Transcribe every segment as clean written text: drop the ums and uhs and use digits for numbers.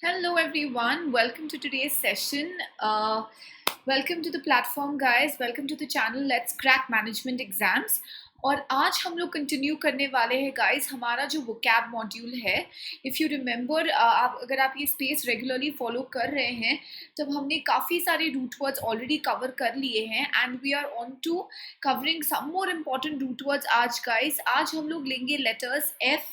Hello everyone, welcome to today's session. Welcome to the platform guys, welcome to the channel Let's Crack Management Exams. और आज हम लोग continue करने वाले हैं गाइस हमारा जो वोकैब मॉड्यूल है. इफ़ यू रिमेंबर, अगर आप ये स्पेस रेगुलरली फॉलो कर रहे हैं तब हमने काफ़ी सारे रूट वर्ड्स ऑलरेडी कवर कर लिए हैं and we are on to covering some more important root words आज गाइस. आज हम लोग लेंगे letters F,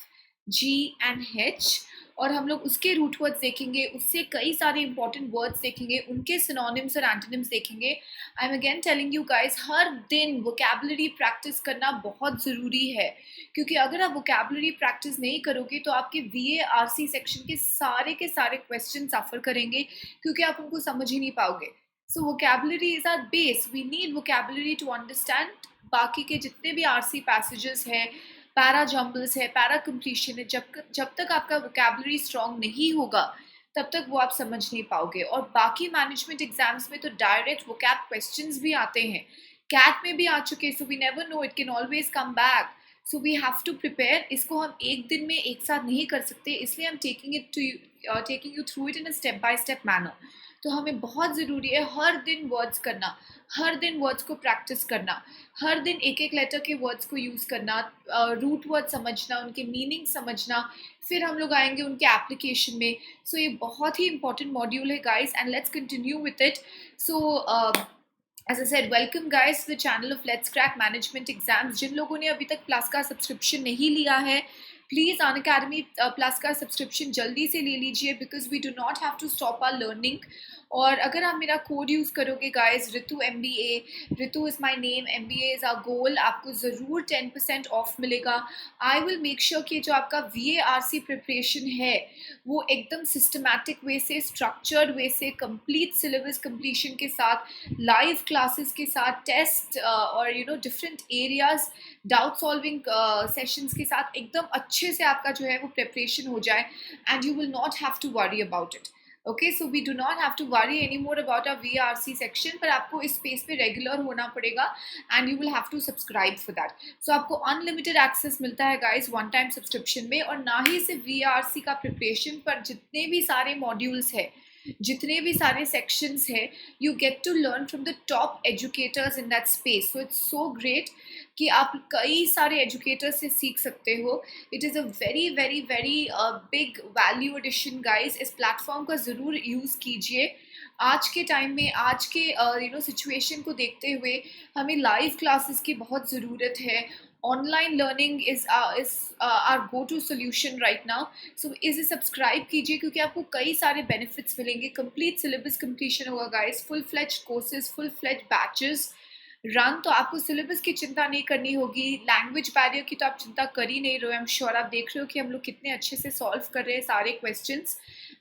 G and H और हम लोग उसके रूट वर्ड्स देखेंगे, उससे कई सारे इंपॉर्टेंट वर्ड्स देखेंगे, उनके सिनोनिम्स और एंटोनिम्स देखेंगे. I am again telling you guys, हर दिन वोकैबुलरी प्रैक्टिस करना बहुत ज़रूरी है क्योंकि अगर आप वोकैबुलरी प्रैक्टिस नहीं करोगे तो आपके VARC सेक्शन के सारे क्वेश्चन सफ़र करेंगे क्योंकि आप उनको समझ ही नहीं पाओगे. So vocabulary is our base. We need vocabulary to understand बाकी के जितने भी RC पैसेजेस हैं, पैरा जम्बल्स है, पैरा कंप्लीशन है. जब तक आपका वोकैबुलरी स्ट्रॉन्ग नहीं होगा तब तक वो आप समझ नहीं पाओगे. और बाकी मैनेजमेंट एग्जाम्स में तो डायरेक्ट वोकैब क्वेश्चंस भी आते हैं, कैट में भी आ चुके. So we never know, it can always come back. So we have to prepare. इसको हम एक दिन में एक साथ नहीं कर सकते, इसलिए हम taking you through it in a step by step manner. तो हमें बहुत ज़रूरी है हर दिन वर्ड्स करना, हर दिन वर्ड्स को प्रैक्टिस करना, हर दिन एक एक लेटर के वर्ड्स को यूज़ करना, रूट वर्ड समझना, उनके मीनिंग समझना, फिर हम लोग आएंगे उनके एप्लीकेशन में. सो ये बहुत ही इंपॉर्टेंट मॉड्यूल है guys and let's continue with it. So as I said, welcome guys to the channel of Let's Crack Management Exams. जिन लोगों ने अभी तक प्लस का सब्सक्रिप्शन नहीं लिया है, प्लीज़ अनअकैडमी प्लस का सब्सक्रिप्शन जल्दी से ले लीजिए because we do not have to stop our learning. और अगर आप मेरा कोड यूज़ करोगे guys, Ritu MBA, Ritu is my name, MBA is our goal, आपको ज़रूर 10% ऑफ मिलेगा. आई विल मेक श्योर कि जो आपका VARC प्रिपरेशन है वो एकदम सिस्टमैटिक वे से, स्ट्रक्चर्ड वे से, कंप्लीट सिलेबस कंप्लीशन के साथ, लाइव क्लासेस के साथ, टेस्ट और different areas, doubt solving sessions के साथ एकदम अच्छे से आपका जो है वो प्रिपरेशन हो जाए and you will not have to worry about it. Okay, so we do not have to worry any more about our VARC section. पर आपको इस स्पेस पे रेगुलर होना पड़ेगा and you will have to subscribe for that. So आपको unlimited access मिलता है guys one time subscription में. और ना ही सिर्फ VARC का प्रिपरेशन, पर जितने भी सारे मॉड्यूल्स है, जितने भी सारे सेक्शंस है, you get to learn from the top educators in that space. So it's so great कि आप कई सारे एजुकेटर्स से सीख सकते हो. It is a very very very big value addition guys. इस प्लेटफॉर्म का ज़रूर यूज़ कीजिए. आज के टाइम में, आज के सिचुएशन को देखते हुए हमें लाइव क्लासेस की बहुत ज़रूरत है. Online learning is our go to solution right now. So इसे सब्सक्राइब कीजिए क्योंकि आपको कई सारे बेनिफिट्स मिलेंगे. कंप्लीट सिलेबस कंप्लीशन होगा guys, full fledge courses, full fledge batches run. तो आपको सिलेबस की चिंता नहीं करनी होगी. लैंग्वेज बैरियर की तो आप चिंता कर ही नहीं रहे हो. आई एम श्योर आप देख रहे हो कि हम लोग कितने अच्छे से सॉल्व कर रहे हैं सारे क्वेश्चंस.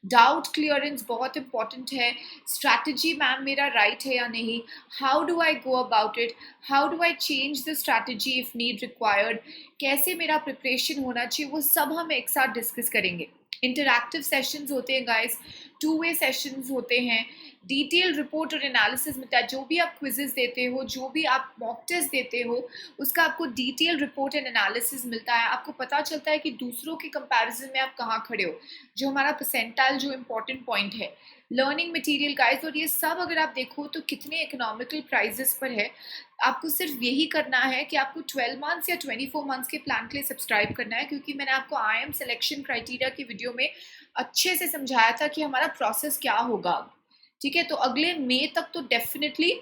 डाउट क्लियरेंस बहुत इंपॉर्टेंट है. स्ट्रैटेजी मैम मेरा राइट है या नहीं, how do I go about it, how do I change the strategy if need required, कैसे मेरा प्रिपरेशन होना चाहिए, वो सब हम एक साथ डिस्कस करेंगे. इंटरैक्टिव सेशंस होते हैं गाइस, 2 वे सेशंस होते हैं, डिटेल रिपोर्ट और एनालिसिस मिलता है. जो भी आप क्विजेस देते हो, जो भी आप मॉक टेस्ट देते हो, उसका आपको डिटेल रिपोर्ट एंड एनालिसिस मिलता है. आपको पता चलता है कि दूसरों के कंपैरिजन में आप कहाँ खड़े हो, जो हमारा परसेंटाइल, जो इम्पोर्टेंट पॉइंट है. लर्निंग मटेरियल गाइस, और ये सब अगर आप देखो तो कितने इकोनॉमिकल प्राइजेस पर है. आपको सिर्फ यही करना है कि आपको 12 मंथ्स या 24 मंथ्स के प्लान के लिए सब्सक्राइब करना है क्योंकि मैंने आपको IIM सिलेक्शन क्राइटेरिया की वीडियो में अच्छे से समझाया था कि हमारा प्रोसेस क्या होगा. ठीक है, तो अगले मई तक तो डेफिनेटली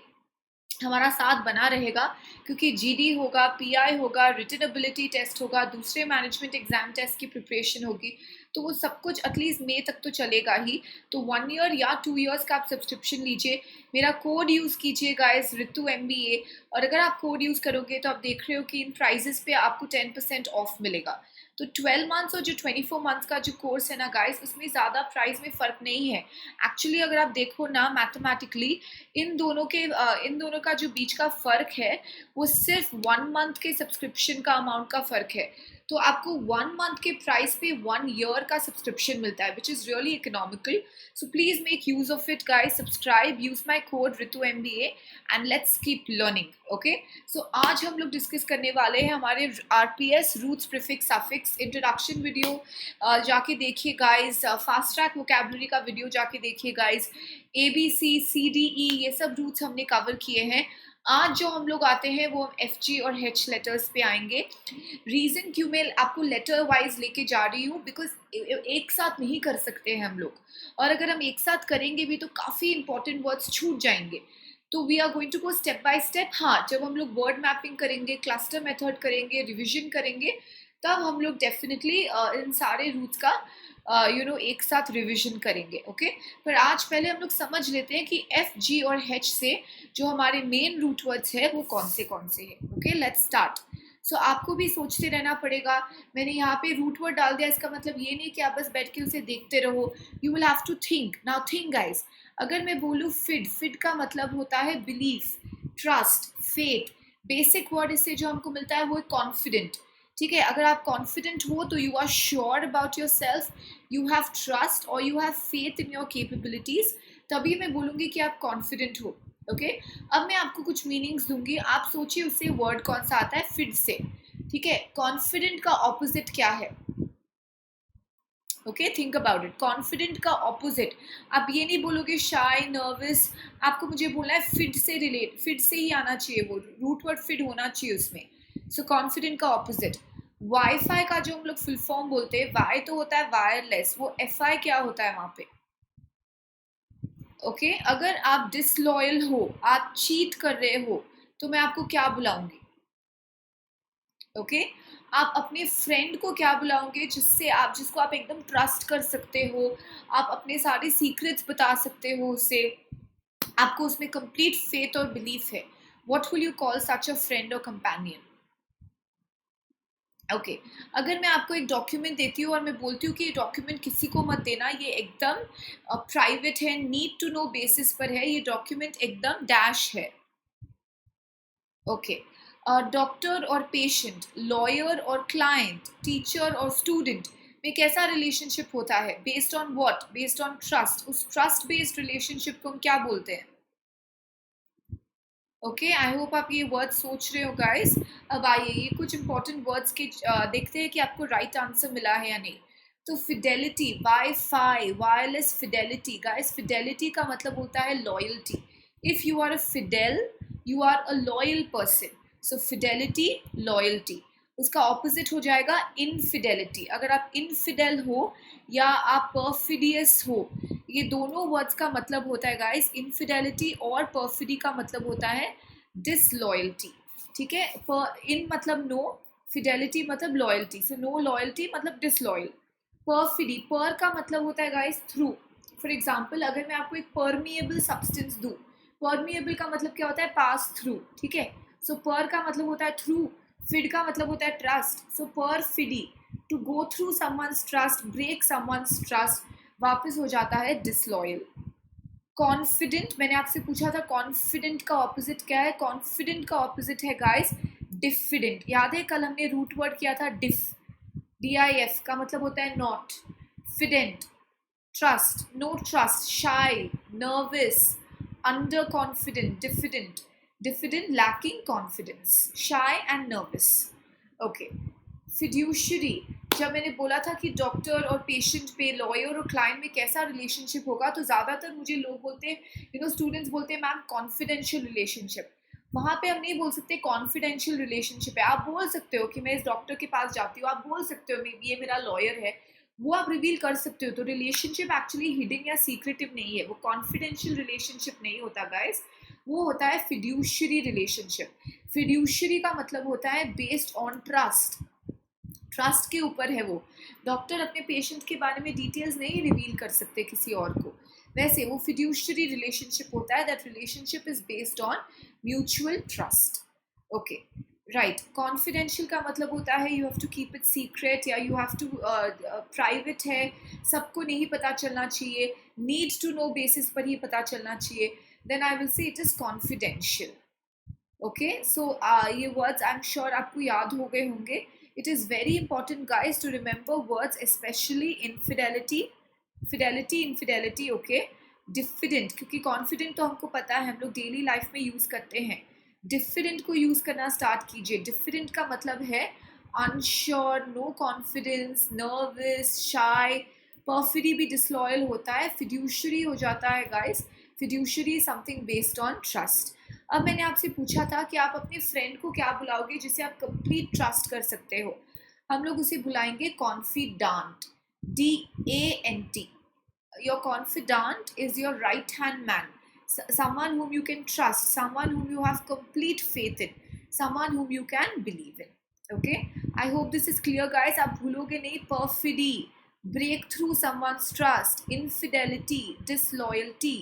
हमारा साथ बना रहेगा क्योंकि GD होगा, PI होगा, रिटन एबिलिटी टेस्ट होगा, दूसरे मैनेजमेंट एग्जाम टेस्ट की प्रिपरेशन होगी. तो वो सब कुछ एटलीस्ट मई तक तो चलेगा ही. तो 1 ईयर या 2 ईयर्स का आप सब्सक्रिप्शन लीजिए. मेरा कोड यूज़ कीजिए गाइस, रितु MBA. और अगर आप कोड यूज़ करोगे तो आप देख रहे हो कि इन प्राइजेस पे आपको 10% ऑफ मिलेगा. तो 12 मंथ्स और जो 24 मंथ्स का जो कोर्स है ना गाइस, उसमें ज़्यादा प्राइस में फ़र्क नहीं है. एक्चुअली अगर आप देखो ना मैथमेटिकली, इन दोनों का जो बीच का फ़र्क है वो सिर्फ 1 मंथ के सब्सक्रिप्शन का अमाउंट का फ़र्क है. तो आपको 1 मंथ के प्राइस पे 1 ईयर का सब्सक्रिप्शन मिलता है, which is really economical. So please make use of it guys, subscribe, use my code Ritu MBA and let's keep learning. Okay, so आज हम लोग डिस्कस करने वाले हैं हमारे RPS roots prefix suffix introduction video. जाके देखिए गाइस, फास्ट ट्रैक वोकैबुलरी का वीडियो जाके देखिए गाइस. ABCCDE ये सब रूट्स हमने कवर किए हैं. आज जो हम लोग आते हैं वो FG और H लेटर्स पे आएंगे. रीज़न क्यों मैं आपको लेटर वाइज लेके जा रही हूँ, बिकॉज एक साथ नहीं कर सकते हैं हम लोग, और अगर हम एक साथ करेंगे भी तो काफ़ी इंपॉर्टेंट वर्ड्स छूट जाएंगे. तो we are going to go step by step. हाँ, जब हम लोग वर्ड मैपिंग करेंगे, क्लस्टर मेथड करेंगे, रिविजन करेंगे, तब हम लोग डेफिनेटली इन सारे रूट्स का एक साथ रिविजन करेंगे. ओके, पर आज पहले हम लोग समझ लेते हैं कि FG और H से जो हमारे मेन रूट वर्ड्स है वो कौन से हैं. Okay, let's start. सो आपको भी सोचते रहना पड़ेगा. मैंने यहाँ पे रूट वर्ड डाल दिया, इसका मतलब ये नहीं कि आप बस बैठ के उसे देखते रहो. You will have to think. Now think guys, अगर मैं बोलूँ फिड का मतलब होता है belief, trust, faith. Basic word इससे जो हमको मिलता है वो है कॉन्फिडेंट. ठीक है, अगर आप कॉन्फिडेंट हो तो you are sure about yourself, you have trust और you have faith in your capabilities, तभी मैं बोलूँगी कि आप कॉन्फिडेंट हो. ओके, अब मैं आपको कुछ मीनिंग्स दूंगी, आप सोचिए उससे वर्ड कौन सा आता है फिड से. ठीक है, कॉन्फिडेंट का ऑपोजिट क्या है? Okay, think about it. Confident का ऑपोजिट, आप ये नहीं बोलोगे शाय, नर्वस, आपको मुझे बोलना है फिड से रिलेट, फिड से ही आना चाहिए, वो रूट वर्ड फिड होना चाहिए उसमें. सो कॉन्फिडेंट का ऑपोजिट. वाईफाई का जो हम लोग फुल फॉर्म बोलते हैं, वाई तो होता है वायरलेस, वो FI क्या होता है वहां पे? ओके, अगर आप डिसलॉयल हो, आप चीट कर रहे हो, तो मैं आपको क्या बुलाऊंगी? ओके, आप अपने फ्रेंड को क्या बुलाओगे जिसको आप एकदम ट्रस्ट कर सकते हो, आप अपने सारे सीक्रेट्स बता सकते हो उसे, आपको उसमें कंप्लीट फेथ और बिलीफ है. What will you call such a friend और कंपेनियन? ओके, अगर मैं आपको एक डॉक्यूमेंट देती हूँ और मैं बोलती हूँ कि ये डॉक्यूमेंट किसी को मत देना, ये एकदम प्राइवेट है, नीड टू नो बेसिस पर है, ये डॉक्यूमेंट एकदम डैश है. ओके, डॉक्टर और पेशेंट, लॉयर और क्लाइंट, टीचर और स्टूडेंट में कैसा रिलेशनशिप होता है? Based on what? Based on trust. उस ट्रस्ट बेस्ड रिलेशनशिप को हम क्या बोलते हैं? ओके, आई होप आप ये वर्ड्स सोच रहे हो गाइस. अब आइए ये कुछ इंपॉर्टेंट वर्ड्स के देखते हैं कि आपको राइट आंसर मिला है या नहीं. तो fidelity, WiFi, wireless fidelity. Guys, fidelity का मतलब होता है loyalty. If you are a fidel, you are a loyal person. So fidelity, loyalty. उसका ऑपोजिट हो जाएगा इनफिडेलिटी. अगर आप इनफिडेल हो या आप परफिडियस हो, ये दोनों वर्ड्स का मतलब होता है गाइस, इनफिडेलिटी और परफिडी का मतलब होता है डिसलॉयल्टी. ठीक है, इन मतलब नो, फिडेलिटी मतलब लॉयल्टी, सो नो लॉयल्टी मतलब डिसलॉयल. परफिडी, पर का मतलब होता है गाइस थ्रू. फॉर एग्जाम्पल, अगर मैं आपको एक परमिएबल सब्सटेंस दूँ, परमिएबल का मतलब क्या होता है? Pass through. ठीक है, सो पर का मतलब होता है थ्रू, फिड का मतलब होता है trust. So perfidy, to go through someone's trust, break someone's trust, वापस हो जाता है डिसलॉयल. कॉन्फिडेंट, मैंने आपसे पूछा था कॉन्फिडेंट का ऑपोजिट क्या है? कॉन्फिडेंट का ऑपोजिट है गाइस डिफिडेंट. याद है कल हमने रूट वर्ड किया था डिफ, DIF का मतलब होता है not. Fident, trust, no trust, shy, nervous, under confident, diffident. Diffident, lacking confidence, shy and nervous. Okay, fiduciary, जब मैंने बोला था कि डॉक्टर और पेशेंट पे, लॉयर और क्लाइंट में कैसा रिलेशनशिप होगा, तो ज़्यादातर मुझे लोग बोलते हैं, स्टूडेंट्स बोलते हैं मैम कॉन्फिडेंशियल रिलेशनशिप. वहाँ पे हम नहीं बोल सकते कॉन्फिडेंशियल रिलेशनशिप है. आप बोल सकते हो कि मैं इस डॉक्टर के पास जाती हूँ, आप बोल सकते हो ये मेरा लॉयर है, वो आप रिवील कर सकते हो. तो रिलेशनशिप एक्चुअली हिडन या सीक्रेटिव नहीं है, वो कॉन्फिडेंशियल रिलेशनशिप नहीं होता गाइस, वो होता है फिड्यूशरी रिलेशनशिप. फिड्यूशरी का मतलब होता है बेस्ड ऑन ट्रस्ट, ट्रस्ट के ऊपर है वो. डॉक्टर अपने पेशेंट के बारे में डिटेल्स नहीं रिवील कर सकते किसी और को, वैसे वो फिड्यूशरी रिलेशनशिप होता है. That relationship is based on mutual trust. Okay, right. Confidential का मतलब होता है you have to keep it secret, या यू हैव टू प्राइवेट है, सबको नहीं पता चलना चाहिए, नीड टू नो बेसिस पर ही पता चलना चाहिए, then I will say it is confidential. Okay, so ये वर्ड्स आई एम श्योर आपको याद हो गए होंगे. It is very important, guys, to remember words, especially infidelity, infidelity, okay. Diffident, क्योंकि कॉन्फिडेंट तो हमको पता है, हम लोग डेली लाइफ में यूज करते हैं. डिफिडेंट को यूज करना स्टार्ट कीजिए. डिफिडेंट का मतलब है अनश्योर, नो कॉन्फिडेंस, नर्वस, शाय. परफिडी भी डिसलॉयल होता है. फिड्यूशरी हो जाता है guys. Fiduciary something based on trust. अब मैंने आपसे पूछा था कि आप अपने फ्रेंड को क्या बुलाओगे जिसे आप कंप्लीट ट्रस्ट कर सकते हो. हम लोग उसे बुलाएंगे confident. DANT. Your confidant is your right hand man, someone whom you can trust, someone whom you have complete faith in, someone whom you can believe in. Okay, I hope this is clear, guys. आप भूलोगे नहीं. perfidy, break through someone's trust, infidelity, disloyalty,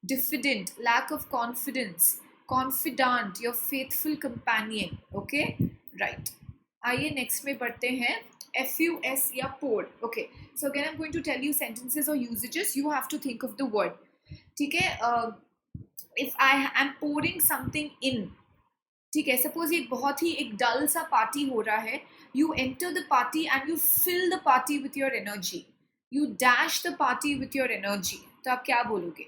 diffident, lack of confidence, confidant, your faithful companion. Okay, right. आइए next में बढ़ते हैं. FUS या poured. Okay, so again I'm going to tell you sentences or usages. You have to think of the word. ठीक है. If I am pouring something in, ठीक है, suppose ये बहुत ही एक डल सा पार्टी हो रहा है. You enter the party and you fill the party with your energy. You dash the party with your energy. तो आप क्या बोलोगे?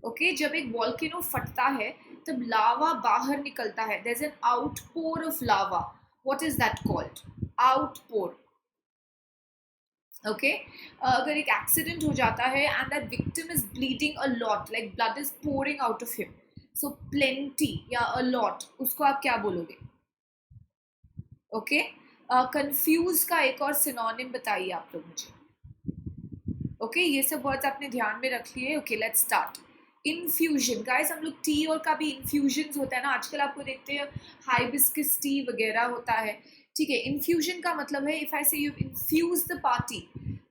ओके, जब एक वॉल्केनो फटता है तब लावा बाहर निकलता है. There's an outpour of lava. What is that called? Outpour. Okay, अगर एक एक्सीडेंट हो जाता है and that victim is bleeding a lot, like blood is pouring out of him, so plenty या a lot, उसको आप क्या बोलोगे? Okay, confuse का एक और सिनोनिम बताइए आप लोग मुझे. Okay, ये सब वर्ड्स आपने ध्यान में रख लिए. Okay, let's start. Infusion, guys हम लोग टी और का भी इन्फ्यूजन होता है ना आजकल. आपको देखते हैं हाइबिस्कस टी वगैरह होता है. ठीक है, इन्फ्यूजन का मतलब है if I say you infuse the party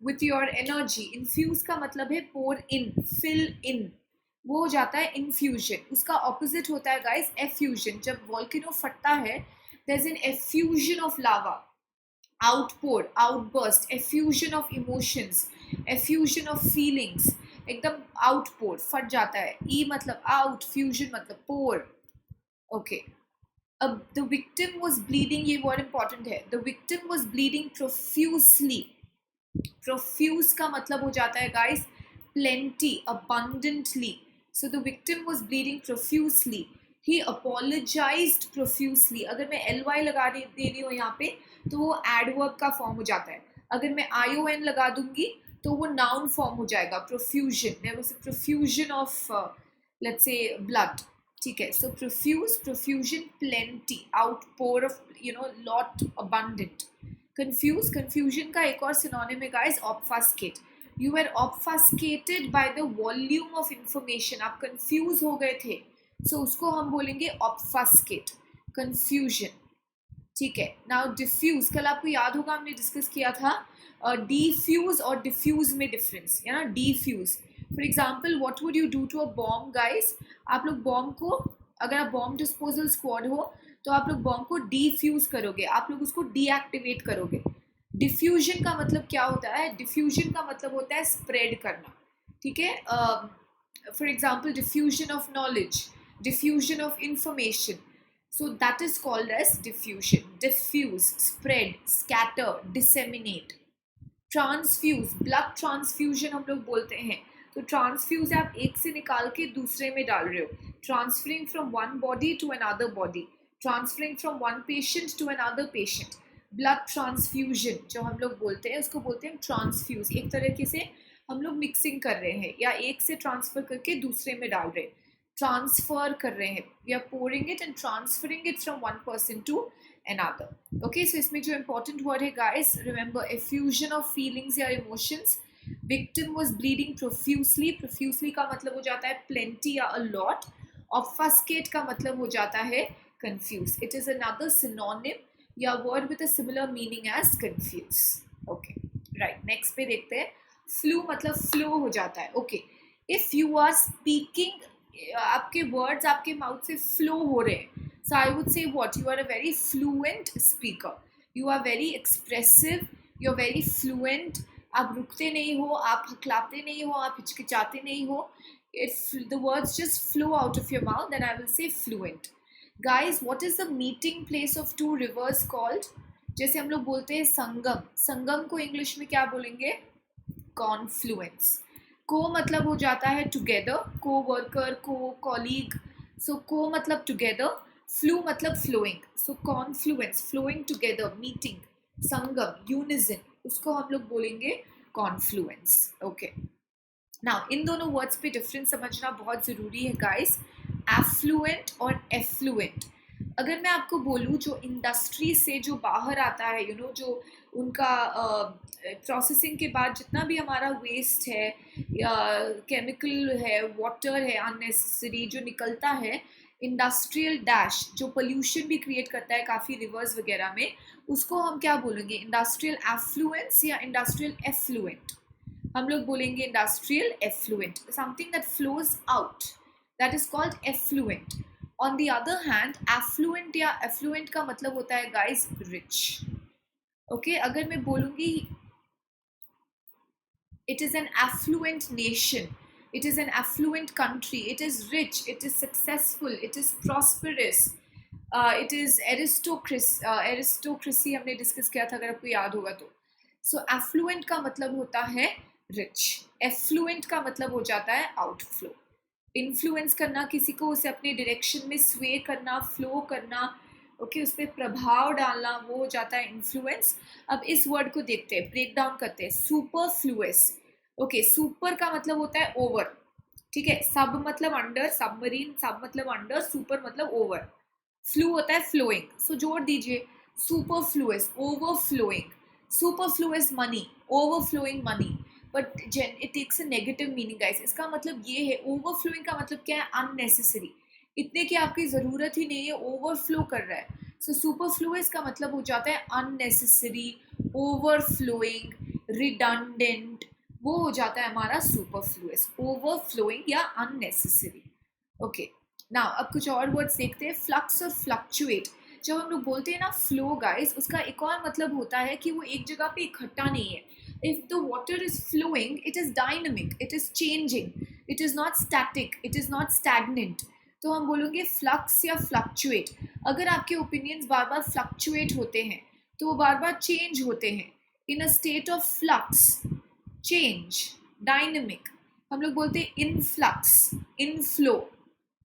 with your energy. Infuse का मतलब है पोर इन, फिल इन, वो हो जाता है इन्फ्यूजन. उसका ऑपोजिट होता है गाइस एफ्यूजन. जब वॉल्केनो फटता है there is an effusion of lava, outpour, outburst, effusion of emotions, effusion of feelings. एकदम आउटपोर, फट जाता है. ई मतलब आउट, फ्यूजन मतलब पोर. ओके, अब द विक्टिम वाज ब्लीडिंग, ये वर्ड इंपॉर्टेंट है. The victim was bleeding profusely. Profuse का मतलब हो जाता है guys plenty, abundantly. So the victim was bleeding profusely. He apologised profusely. अगर मैं LY लगा दे रही हूँ यहाँ पे तो वो एडवर्ब का फॉर्म हो जाता है. अगर मैं ION लगा दूंगी तो वो नाउन फॉर्म हो जाएगा. Profusion, there was a profusion of let's say blood. ठीक है, so profuse, profusion, plenty, outpour of lot, abundant. Confuse, confusion का एक और सिनोनिम है guys obfuscate. You are obfuscated by the volume of information. आप confuse हो गए थे, सो उसको हम बोलेंगे ऑब्फस्केट, कंफ्यूजन. ठीक है, नाउ डिफ्यूज, कल आपको याद होगा हमने डिस्कस किया था डिफ्यूज और डिफ्यूज में डिफरेंस, है ना. Diffuse, for example what would you do to a bomb guys. आप लोग बॉम्ब को, अगर आप बॉम्ब डिस्पोजल स्क्वाड हो तो आप लोग बॉम्ब को डिफ्यूज करोगे, आप लोग उसको डीएक्टिवेट करोगे. डिफ्यूजन का मतलब क्या होता है? डिफ्यूजन का मतलब होता है स्प्रेड करना. ठीक है, for example diffusion of knowledge, diffusion of information. So that is called as diffusion. Diffuse, spread, scatter, disseminate. Transfuse, blood transfusion हम लोग बोलते हैं. तो ट्रांसफ्यूज आप एक से निकाल के दूसरे में डाल रहे हो. Transferring from one body to another body, transferring from one patient to another patient. Blood transfusion जो हम लोग बोलते हैं उसको बोलते हैं ट्रांसफ्यूज. एक तरीके से हम लोग मिक्सिंग कर रहे हैं या एक से ट्रांसफर करके दूसरे में डाल रहे हैं. ट्रांसफर कर रहे हैं, we are pouring it and transferring it from one person to another. Okay, so इसमें जो इंपॉर्टेंट वर्ड है guys, remember effusion of feelings या emotions. Victim was bleeding profusely. Profusely का मतलब हो जाता है प्लेंटी या अ लॉट. ऑब्फस्केट का मतलब हो जाता है confuse. It is another synonym या word with a similar meaning as confuse. Okay, right, next पे देखते हैं. फ्लू मतलब फ्लो हो जाता है. Okay, if you are speaking, आपके वर्ड्स आपके माउथ से फ्लो हो रहे हैं, so I would say what, you are a very fluent speaker, you are very expressive, you are very fluent. आप रुकते नहीं हो, आप हकलाते नहीं हो, आप हिचकिचाते नहीं हो. If the words just flow out of your mouth, then I will say fluent. Guys, what is the meeting place of two rivers called? जैसे हम लोग बोलते हैं संगम, संगम को इंग्लिश में क्या बोलेंगे? कॉन्फ्लुएंस। को मतलब हो जाता है टुगेदर, को वर्कर, को कॉलीग, सो को मतलब टुगेदर, फ्लू मतलब फ्लोइंग, सो कॉन्फ्लुएंस, फ्लोइंग टुगेदर, मीटिंग, संगम, यूनिजन, उसको हम लोग बोलेंगे कॉन्फ्लुएंस। ओके, नाउ इन दोनों वर्ड्स पे डिफरेंस समझना बहुत ज़रूरी है गाइस, एफ्लुएंट और एफ्लुएंट। अगर मैं आपको बोलूँ जो इंडस्ट्री से जो बाहर आता है, यू नो, जो उनका प्रोसेसिंग के बाद जितना भी हमारा वेस्ट है या केमिकल है, वाटर है अननेसेसरी जो निकलता है, इंडस्ट्रियल डैश जो पोल्यूशन भी क्रिएट करता है काफ़ी रिवर्स वगैरह में, उसको हम क्या बोलेंगे? इंडस्ट्रियल एफ्लुएंस या इंडस्ट्रियल एफ्लुएंट? हम लोग बोलेंगे industrial effluent, something that flows out, that is called effluent. On the other hand affluent या एफ्लुएंट का मतलब होता है गाइस रिच। ओके, अगर मैं बोलूंगी it is an affluent nation, it is an affluent country, it is rich, it is successful, it is prosperous, it is aristocracy हमने discuss किया था अगर आपको याद होगा तो। सो एफ्लुएंट का मतलब होता है रिच, एफ्लुएंट का मतलब हो जाता है आउटफ्लो, इन्फ्लुएंस करना किसी को, उसे अपने डायरेक्शन में स्वे करना, फ्लो करना, ओके, उस पर प्रभाव डालना, वो हो जाता है इन्फ्लुएंस। अब इस वर्ड को देखते हैं, ब्रेक डाउन करते हैं। सुपरफ्लुअस, ओके, सुपर का मतलब होता है ओवर, ठीक है, सब मतलब अंडर, सबमरीन, सब मतलब अंडर, सुपर मतलब ओवर, फ्लू होता है फ्लोइंग, सो जोड़ दीजिए, superfluous, overflowing, superfluous money, overflowing money, but it takes a negative meaning guys. इसका मतलब ये है, ओवरफ्लोइंग का मतलब क्या है? अननेसेसरी, इतने की आपकी ज़रूरत ही नहीं है, ओवरफ्लो कर रहा है। सो सुपरफ्लुअस का मतलब हो जाता है अननेसेसरी, ओवरफ्लोइंग, रिडंडेंट, वो हो जाता है हमारा सुपरफ्लुअस, ओवरफ्लोइंग या अननेसेसरी। ओके, नाउ अब कुछ और वर्ड्स देखते हैं। फ्लक्स और फ्लक्चुएट, जब हम लोग बोलते हैं ना फ्लो गाइस, उसका एक और मतलब होता है कि वो एक जगह पे इकट्ठा नहीं है। If the water is flowing, it is dynamic, it is changing, it is not static, it is not stagnant, तो हम बोलेंगे फ्लक्स या फ्लक्चुएट। अगर आपके ओपिनियंस बार बार फ्लक्चुएट होते हैं तो वो बार बार चेंज होते हैं, in a state of flux, change, dynamic. हम लोग बोलते हैं इनफ्लक्स, इनफ्लो,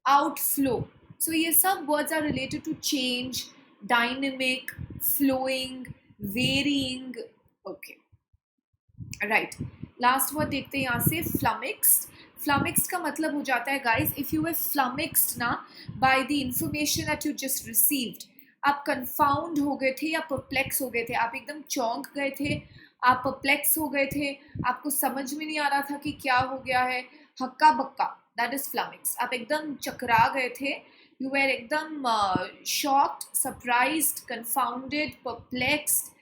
आउटफ्लो, सो ये सब words are related to change, dynamic, flowing, varying. Okay, right, last word देखते हैं यहाँ से, फ्लमिक्स्ड। फ्लमिक्स्ड का मतलब हो जाता है गाइज, इफ यू वर फ्लमिक्स्ड ना by the information that you just received, आप कंफाउंड हो गए थे या परप्लेक्स हो गए थे, आप एकदम चौंक गए थे, आप परप्लेक्स हो गए थे, आपको समझ में नहीं आ रहा था कि क्या हो गया है, हक्का बक्का, दैट इज फ्लमिक्स, आप एकदम चकरा गए थे, यू वर एकदम shocked, surprised, confounded, perplexed,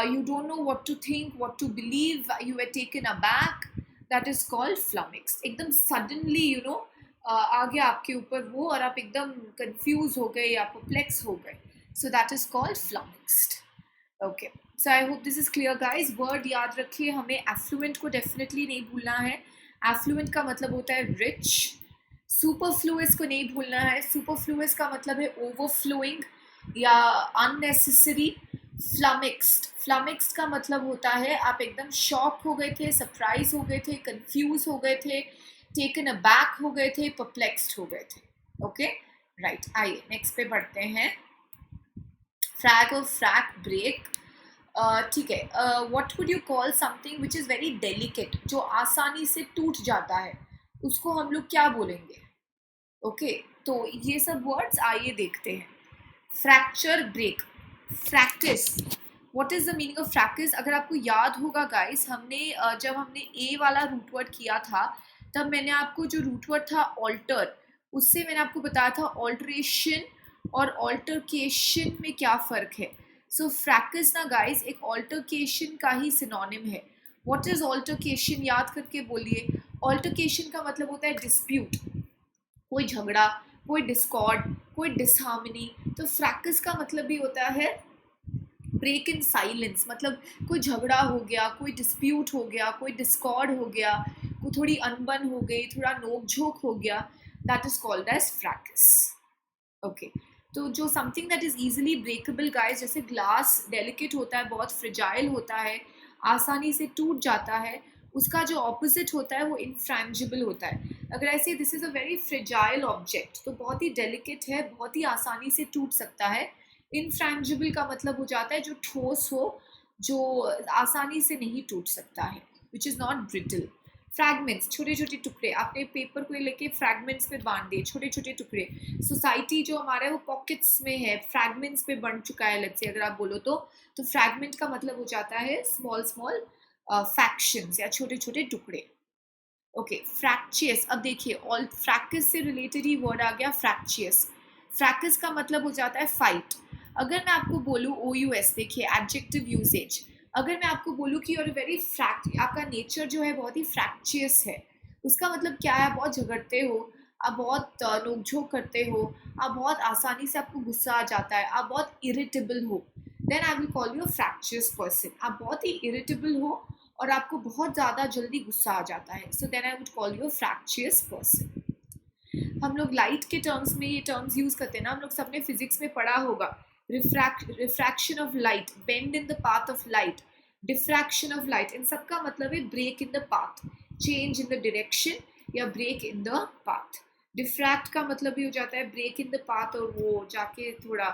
you don't know what to think, what to believe, you were taken aback, that is called flummoxed। एकदम suddenly you know आ गया आपके ऊपर वो, और आप एकदम confused हो गए या perplex हो गए, so that is called flummoxed। okay, so I hope this is clear guys। word याद रखिए, हमें affluent को definitely नहीं भूलना है, affluent का मतलब होता है rich, superfluous को नहीं भूलना है, superfluous का मतलब है overflowing या unnecessary। फ्लमिक्स्ड, फ्लमिक्स्ड का मतलब होता है आप एकदम शॉक हो गए थे, सरप्राइज हो गए थे, कंफ्यूज हो गए थे, टेकन अबैक हो गए थे, परप्लेक्स्ड हो गए थे। ओके, राइट, आइए नेक्स्ट पे बढ़ते हैं। फ्रैग और फ्रैक ब्रेक, ठीक है, what would you call something which is very delicate, जो आसानी से टूट जाता है, उसको हम लोग क्या बोलेंगे? ओके, तो ये सब वर्ड्स आइए देखते हैं। Fracture break, fractious, what is the meaning of fractious? अगर आपको याद होगा गाइस, हमने जब हमने ए वाला रूट वर्ड किया था, तब मैंने आपको जो रूट वर्ड था ऑल्टर, उससे मैंने आपको बताया था ऑल्टरेशन और ऑल्टरकेशन में क्या फ़र्क है। सो फ्रैक्टिस ना गाइस एक ऑल्टरकेशन का ही सिनोनिम है। What is altercation? याद करके बोलिए। ऑल्टरकेशन का मतलब होता है डिस्प्यूट, कोई झगड़ा, कोई डिस्कॉर्ड, कोई डिसहार्मनी। तो फ्रैक्टिस का मतलब भी होता है ब्रेक इन साइलेंस, मतलब कोई झगड़ा हो गया, कोई डिस्प्यूट हो गया, कोई डिस्कॉर्ड हो गया, कोई थोड़ी अनबन हो गई, थोड़ा नोक झोंक हो गया, that is called as fractious. Okay, तो जो something that is easily breakable guys, जैसे ग्लास डेलिकेट होता है, बहुत फ्रिजाइल होता है, आसानी से टूट जाता है, उसका जो ऑपोजिट होता है वो इनफ्रेंजिबल होता है। अगर ऐसे this is a very fragile object, तो बहुत ही डेलिकेट है, बहुत ही आसानी से टूट सकता है। इनफ्रेंजिबल का मतलब हो जाता है जो ठोस हो, जो आसानी से नहीं टूट सकता है, which is not brittle. Fragments, छोटे छोटे टुकड़े, आपने पेपर को लेके फ्रैगमेंट्स में बांट दिए, छोटे छोटे टुकड़े। सोसाइटी जो हमारा है वो पॉकेट्स में है, फ्रैगमेंट्स में बन चुका है, लेट्स से अगर आप बोलो तो फ्रैगमेंट का मतलब हो जाता है स्मॉल स्मॉल फैक्शंस या छोटे छोटे टुकड़े। ओके, फ्रैक्चियस, अब देखिए ऑल फ्रैक्स से रिलेटेड ही वर्ड आ गया फ्रैक्चियस। फ्रैक्स का मतलब हो जाता है फाइट। अगर मैं आपको बोलूँ ओ यू एस, देखिए एडजेक्टिव यूसेज, अगर मैं आपको बोलूँ कि और वेरी फ्रैक्ट, आपका नेचर जो है बहुत ही फ्रैक्चियस है, उसका मतलब क्या है? आप बहुत झगड़ते हो, आप बहुत नोकझोंक करते हो, आप बहुत आसानी से आपको गुस्सा आ जाता है, आप बहुत इरिटेबल हो, then I will call you a fractious person. आप बहुत ही इरिटेबल हो और आपको बहुत ज़्यादा जल्दी गुस्सा आ जाता है, so then I would call you a fractious person. हम लोग लाइट के टर्म्स में ये टर्म्स यूज करते हैं ना, हम लोग सबने फिजिक्स में पढ़ा होगा, refraction of light, bend in the path of light, diffraction of light, इन सब का मतलब है break in the path, change in the direction या break in the path. Diffract का मतलब भी हो जाता है ब्रेक इन द पाथ और वो जाके थोड़ा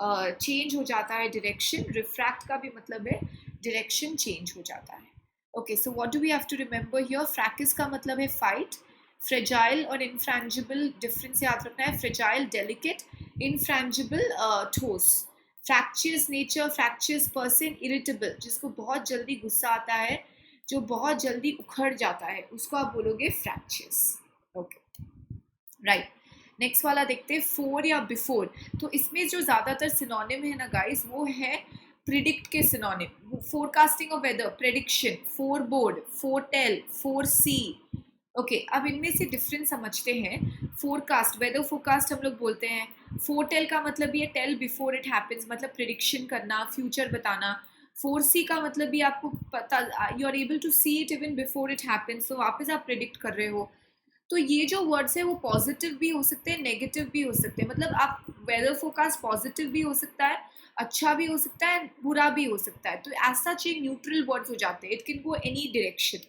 चेंज हो जाता है डायरेक्शन। रिफ्रैक्ट का भी मतलब है डायरेक्शन चेंज हो जाता है। Okay, so what do we have to remember here? फ्रैक्स का मतलब है फाइट, फ्रेजाइल और इनफ्रेंजिबल डिफरेंस याद रखना है, फ्रेजाइल डेलिकेट, इनफ्रेंजिबल ठोस। Fractures nature, fractures person, irritable जिसको बहुत जल्दी गुस्सा आता है, जो बहुत जल्दी उखड़ जाता है, उसको आप बोलोगे फ्रैक्चर्स। Okay, right. नेक्स्ट वाला देखते हैं, फोर या बिफोर। तो इसमें जो ज़्यादातर सिनोनिम है ना गाइस, वो है प्रिडिक्ट के synonym. Forecasting of weather, prediction, forebode, foretell, foresee. Okay, अब इनमें से डिफरेंस समझते हैं। फोरकास्ट, वेदर फोरकास्ट हम लोग बोलते हैं। फोर टेल का मतलब ये टेल बिफोर इट हैपेंस, मतलब प्रिडिक्शन करना, फ्यूचर बताना। फोर सी का मतलब भी आपको पता, you are able to see it even before it happens, तो वापस आप प्रिडिक्ट कर रहे हो। तो ये जो वर्ड्स है वो पॉजिटिव भी हो सकते हैं, नेगेटिव भी हो सकते हैं। मतलब आप वेदर फोरकास्ट पॉजिटिव भी हो सकता है, अच्छा भी हो सकता है, बुरा भी हो सकता है, तो ऐसा सच ये न्यूट्रल वर्ड्स हो जाते हैं, it can go any direction.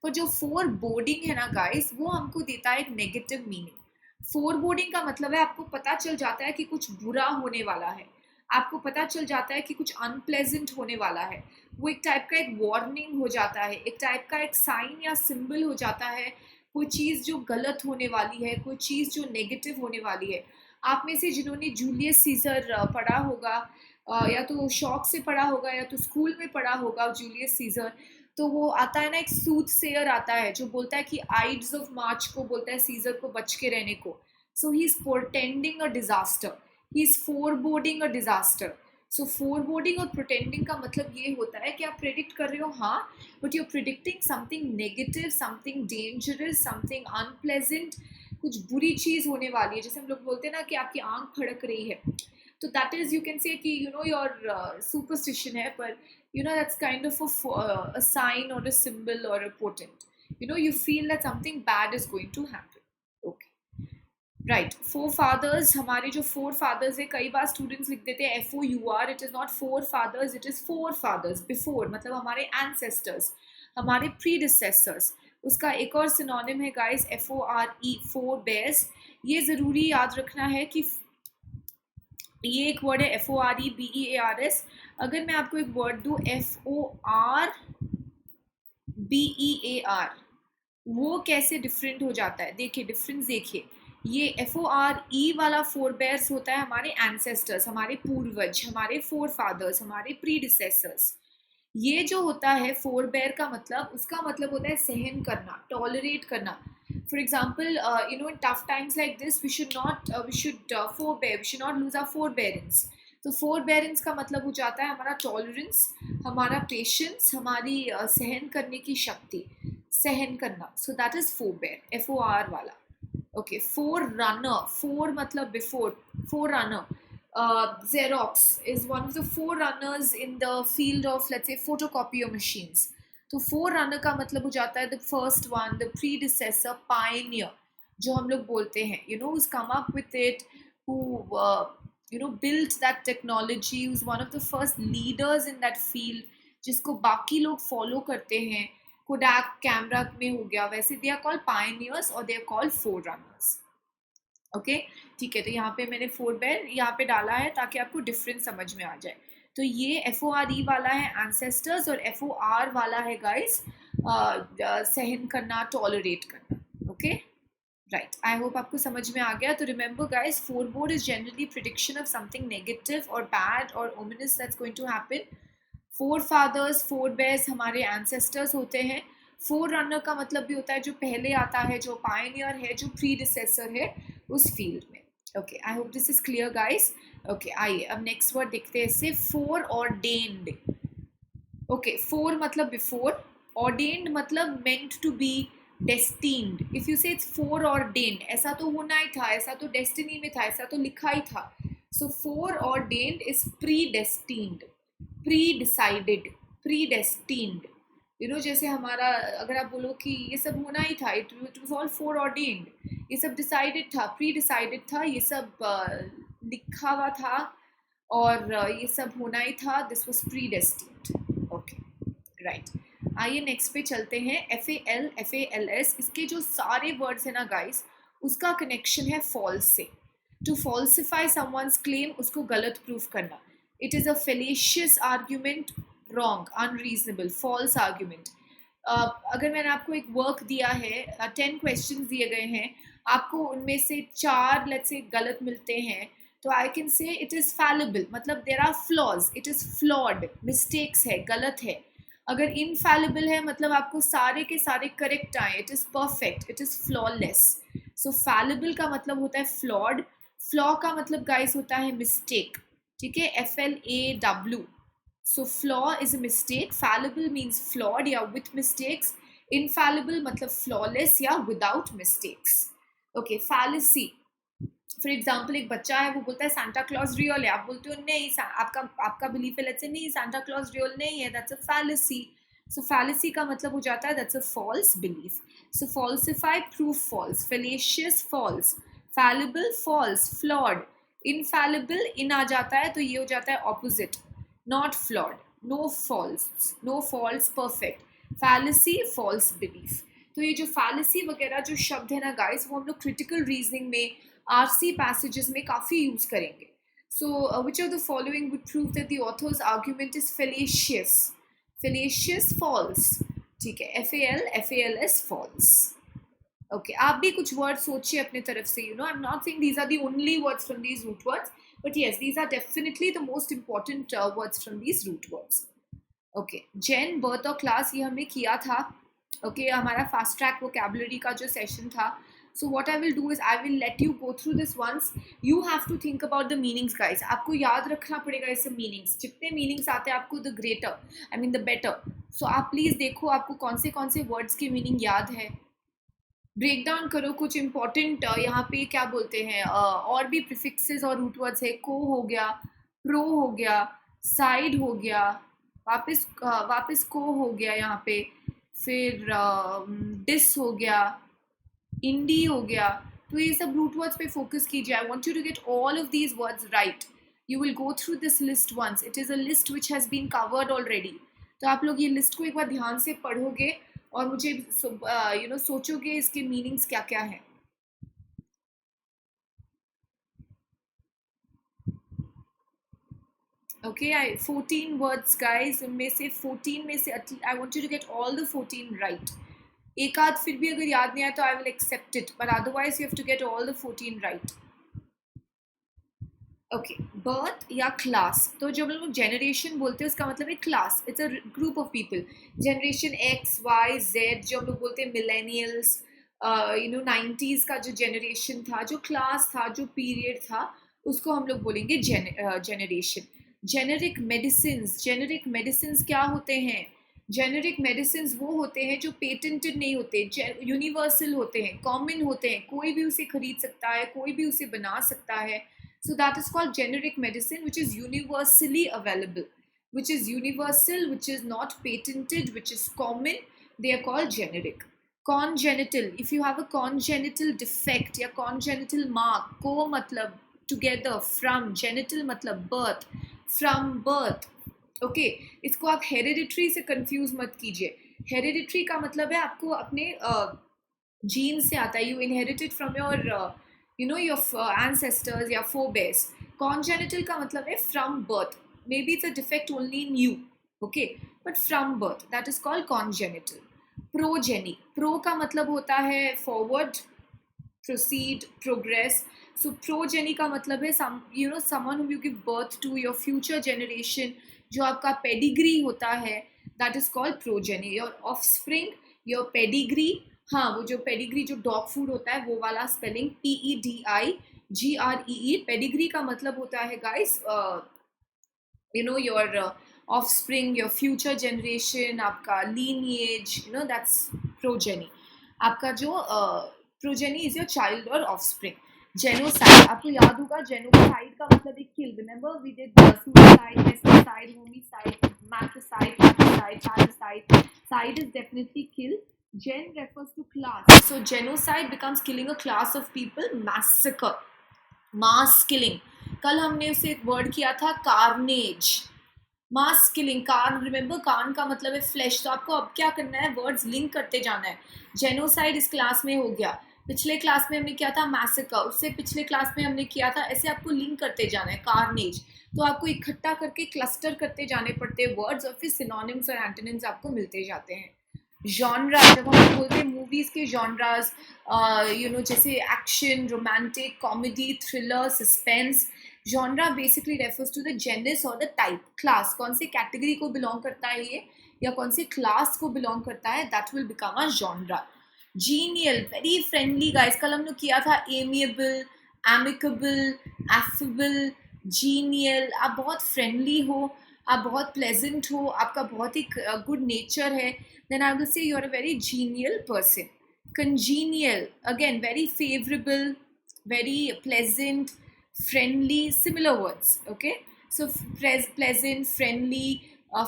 पर जो फोर बोर्डिंग है ना गाइस, वो हमको देता है एक नेगेटिव मीनिंग। फोर बोर्डिंग का मतलब है आपको पता चल जाता है कि कुछ बुरा होने वाला है, आपको पता चल जाता है कि कुछ अनप्लेजेंट होने वाला है। वो एक टाइप का एक वार्निंग हो जाता है, एक टाइप का एक साइन या सिंबल हो जाता है, कोई चीज़ जो गलत होने वाली है, कोई चीज़ जो नेगेटिव होने वाली है। आप में से जिन्होंने जूलियस सीजर पढ़ा होगा, या तो शौक से पढ़ा होगा या तो स्कूल में पढ़ा होगा जूलियस सीजर, तो वो आता है ना, एक सूथ सेयर आता है जो बोलता है कि आइड्स ऑफ मार्च को बोलता है सीजर को बच के रहने को। So he is portending a disaster, he is foreboding a disaster. So foreboding और प्रोटेंडिंग का मतलब ये होता है कि आप प्रेडिक्ट कर रहे हो, हाँ, but you are predicting something negative, something dangerous, something unpleasant, कुछ बुरी चीज़ होने वाली है। जैसे हम लोग बोलते हैं ना कि आपकी आंख फड़क रही है, तो that is, you can say कि यू नो योर सुपरस्टिशन है, पर you know that's kind of a sign or a symbol or a portent. You know, you feel that something bad is going to happen. Okay, right. Forefathers, हमारे जो forefathers है, कई बार students लिख देते हैं FOUR, it is not forefathers, it is forefathers, before, मतलब हमारे ancestors, हमारे predecessors। उसका एक और synonym है guys, FORE, forebears। ये ज़रूरी याद रखना है कि ये एक वर्ड है FOREBEARS। अगर मैं आपको एक वर्ड दूँ FORBEAR, वो कैसे डिफरेंट हो जाता है, देखिए डिफरेंस देखिए। ये FORE वाला फोरबेयर्स होता है हमारे एंसेस्टर्स, हमारे पूर्वज, हमारे फोर फादर्स, हमारे प्रीडिसेसर्स। ये जो होता है फोरबेयर का मतलब, उसका मतलब होता है सहन करना, टॉलरेट करना। For example, in tough times like this, we should forbear, we should not lose our forbearance. तो forbearance का मतलब हो जाता है हमारा tolerance, हमारा patience, हमारी सहन करने की शक्ति, सहन करना। So that is forbear, FOR वाला। Okay, forerunner, for मतलब before, forerunner. Xerox is one of the forerunners in the field of, let's say, photocopier machines. तो फोर रनर का मतलब हो जाता है the first one, the predecessor, Pioneer, जो हम लोग बोलते हैं, you know, come up with it, who built that technology, who's one of the first leaders in that field, जिसको बाकी लोग फॉलो करते हैं. कोडैक कैमरा में हो गया, वैसे दे आर कॉल्ड पायनियर्स और they are called forerunners. Okay, ठीक है. तो यहाँ पे मैंने फोरबेर यहाँ पे डाला है ताकि आपको डिफरेंस समझ में आ जाए. तो ये FORE वाला है एंसेस्टर्स और FOR वाला है गाइस सहन करना, टॉलरेट करना. Okay, right. आई होप आपको समझ में आ गया. तो remember guys, forebode is generally prediction of something negative और बैड और ominous that's going to happen. Forefathers, forebears हमारे एंसेस्टर्स होते हैं. फोर रनर का मतलब भी होता है जो पहले आता है, जो पायनियर है, जो प्रीडिसेसर है उस फील्ड में. Okay, I hope this is clear guys. Okay, आइए अब नेक्स्ट वर्ड देखते हैं. इससे फोर ऑर्डेन्ड. ओके, फोर मतलब बिफोर, ऑर्डेन्ड मतलब meant to be, destined. If you say it's foreordained, ऐसा तो होना ही था, ऐसा तो डेस्टिनी में था, ऐसा तो लिखा ही था. So four ordained is pre destined, pre decided, pre destined. जैसे हमारा अगर आप बोलो कि ये सब होना ही था, it was all four ordained, ये सब डिसाइडेड था, प्री डिसाइडेड था, ये सब लिखा हुआ था और ये सब होना ही था. This was pre destined. Okay, right. आइए नेक्स्ट पे चलते हैं. FAL, FALS, इसके जो सारे वर्ड्स हैं ना गाइस, उसका कनेक्शन है फॉल्स से. टू फॉल्सिफाई समवन्स क्लेम, उसको गलत प्रूफ करना. It is a fallacious argument, wrong, unreasonable, false argument. अगर मैंने आपको एक वर्क दिया है, 10 क्वेश्चन दिए गए हैं, आपको उनमें से 4 लेट्स से गलत मिलते हैं, तो I can say it is fallible, मतलब there are flaws, it is flawed, mistakes है, गलत है. अगर इनफैलिबल है मतलब आपको सारे के सारे करेक्ट आए, it is perfect, it is flawless. So fallible का मतलब होता है फ्लॉड, फ्लॉ का मतलब गाइस होता है मिस्टेक. ठीक है, FLAW. So flaw is a mistake. Fallible means flawed या with mistakes. Infallible मतलब flawless या without mistakes. Okay, fallacy. For example एक बच्चा है, वो बोलता है सांता क्लॉज रियल है, आप बोलते हो नहीं, आपका बिलीफ है लेट्स से नहीं, सांता क्लॉज रियल नहीं है, that's a fallacy. So fallacy का मतलब हो जाता है that's a false belief. So falsify, proof false, fallacious false, fallible false, flawed. Infallible in आ जाता है तो ये हो जाता है opposite, not flawed, no false, no false, perfect. Fallacy, false belief. तो ये जो फैलेसी वगैरह जो शब्द है ना गाइस, वो हम लोग क्रिटिकल रीजनिंग में, RC passages में काफ़ी यूज करेंगे. So which of the following would prove that the author's argument is fallacious? Fallacious, false. ठीक है, FALS, false. Okay, आप भी कुछ वर्ड सोचिए अपने तरफ से. I'm not saying these are the only words from these root words, but yes, these are definitely the most important words from these root words. Okay, Gen, birth और class ये हमने किया था. Okay, हमारा फास्ट ट्रैक वोकैबुलरी का जो session था. So what I will do is I will let you go through this once. You have to think about the meanings, guys. आपको याद रखना पड़ेगा इसे meanings. जितने meanings आते हैं आपको the greater, I mean the better. So आप please देखो आपको कौन से words की meaning याद है. ब्रेक डाउन करो कुछ इंपॉर्टेंट. यहाँ पे क्या बोलते हैं, और भी प्रीफिक्सेस और रूट वर्ड्स है. को हो गया, प्रो हो गया, साइड हो गया, वापस को हो गया यहाँ पे, फिर डिस हो गया, इंडी हो गया. तो ये सब रूट वर्ड्स पे फोकस कीजिए. I want you to get all of these words right. You will go through this list once. It is a list which has been covered already. तो आप लोग ये लिस्ट को एक बार ध्यान से पढ़ोगे और मुझे सोचोगे इसके मीनिंग्स क्या क्या है. Okay, 14 words guys, उनमें से 14 में से I want you to get all the 14 right. एक आध फिर भी अगर याद नहीं आया तो I will accept it, but otherwise you have to get all the 14 right. Okay, birth या class. तो जब हम लोग generation बोलते हैं उसका मतलब है class. It's a group of people. Generation X, Y, Z, जो हम लोग बोलते हैं millennials, 90s का जो generation था, जो class था, जो period था, उसको हम लोग बोलेंगे generation. जेनेरिक मेडिसिन्स क्या होते हैं? जेनेरिक मेडिसिन्स वो होते हैं जो पेटेंटेड नहीं होते, यूनिवर्सल होते हैं, कॉमन होते हैं, कोई भी उसे खरीद सकता है, कोई भी उसे बना सकता है. So that is called generic medicine which is universally available, which is universal, which is not patented, which is common, they are called generic. Congenital, if you have a congenital defect या congenital mark, co मतलब together, from, genital मतलब birth, from birth. Okay, इसको आप hereditary से confuse मत कीजिए। Hereditary का मतलब है आपको अपने जीन से आता है, you inherited from your your ancestors या फोरबेयर्स। कॉन्जेनिटल का मतलब है from birth, may be it's a defect only in you, okay, but from birth that is called congenital. Progeny, pro का मतलब होता है forward, proceed, progress. So progeny का मतलब है someone whom you give birth to, your future generation, जो आपका pedigree होता है, that is called progeny. Your offspring, your pedigree, हाँ वो जो pedigree जो dog food होता है वो वाला spelling PEDIGREE, pedigree का मतलब होता है guys your offspring, your future generation, आपका lineage, that's progeny. आपका जो progeny is your child or offspring. Genocide, आपको याद होगा genocide का मतलब है kill. Remember we did suicide, pesticide, homicide, matricide, parricide. Side is definitely kill. Gen refers to class. So genocide becomes killing a class of people. Massacre, mass killing. कल हमने उसे एक वर्ड किया था carnage, mass killing. Corn, remember corn का मतलब है flash. तो आपको अब क्या करना है, वर्ड्स लिंक करते जाना है। जेनोसाइड इस क्लास में हो गया, पिछले क्लास में हमने किया था मैसेकर, उससे पिछले क्लास में हमने किया था, ऐसे आपको लिंक करते जाना है कार्नेज। तो आपको इकट्ठा करके क्लस्टर करते जाने पड़ते हैं वर्ड्स, और फिर सिनोनिम्स और एंटोनिम्स आपको मिलते जाते हैं। जॉनरा, जब हम बोलते हैं मूवीज के जॉनराज, जैसे action, romantic, comedy, thriller, suspense. Genre basically refers to the genus और द टाइप, क्लास, कौन से कैटेगरी को बिलोंग करता है ये, या कौन से क्लास को बिलोंग करता है, that will become a genre. Genial, very friendly guys, कल हमने किया था एमिएबल, एमिकेबल, एफेबल, जीनियल। आप बहुत फ्रेंडली हो, आप बहुत प्लेजेंट हो, आपका बहुत ही गुड नेचर है, then I will say you're a very genial person. Congenial, again, very favorable, very pleasant, friendly, similar words, okay? So pleasant, friendly,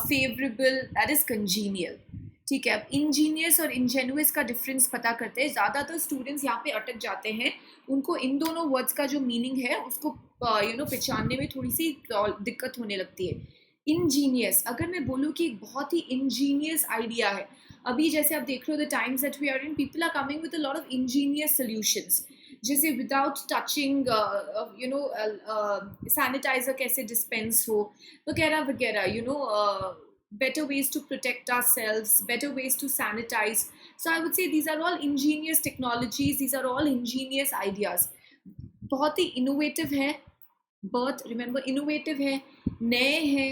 favorable, that is congenial. ठीक है, अब इंजीनियस और इंजेनुअस का difference पता करते हैं। ज़्यादातर स्टूडेंट्स यहाँ पे अटक जाते हैं, उनको इन दोनों वर्ड्स का जो मीनिंग है उसको पहचानने में थोड़ी सी दिक्कत होने लगती है। इंजीनियस, अगर मैं बोलूँ कि एक बहुत ही इंजीनियस आइडिया है, अभी जैसे आप देख रहे हो the times that we are in, people are coming with a lot of ingenious solutions, जैसे विदाउट टचिंग सैनिटाइजर कैसे डिस्पेंस हो, वगैरह वगैरह, better ways to protect ourselves, better ways to sanitize. So I would say these are all ingenious technologies, these are all ingenious ideas. बहुत ही innovative है, birth, remember innovative है, नए है,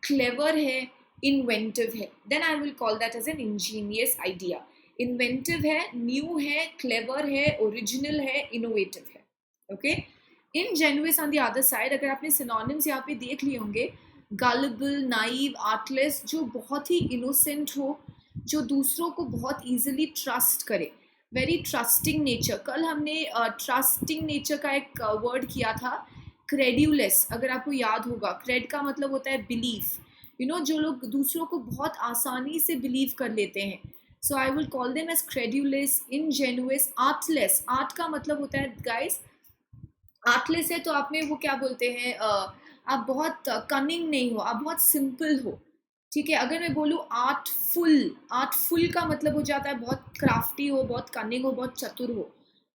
clever है, inventive है, then I will call that as an ingenious idea. Inventive है, new है, clever है, original है, innovative है, okay? Ingenuous on the other side, अगर आपने synonyms यहाँ पे देख लिए होंगे, gullible, naive, artless, जो बहुत ही innocent हो, जो दूसरों को बहुत easily trust करे, वेरी ट्रस्टिंग नेचर। कल हमने ट्रस्टिंग नेचर का एक वर्ड किया था, क्रेड्यूलस, अगर आपको याद होगा। क्रेड का मतलब होता है बिलीफ, जो लोग दूसरों को बहुत आसानी से बिलीव कर लेते हैं। So I will call them as credulous, ingenuous, artless. Art का मतलब होता है गाइस, आर्टलेस है तो आप में वो क्या बोलते हैं, आप बहुत कनिंग नहीं हो, आप बहुत सिंपल हो, ठीक है। अगर मैं बोलूँ आर्टफुल, आर्टफुल का मतलब हो जाता है बहुत क्राफ्टी हो, बहुत कनिंग हो, बहुत चतुर हो।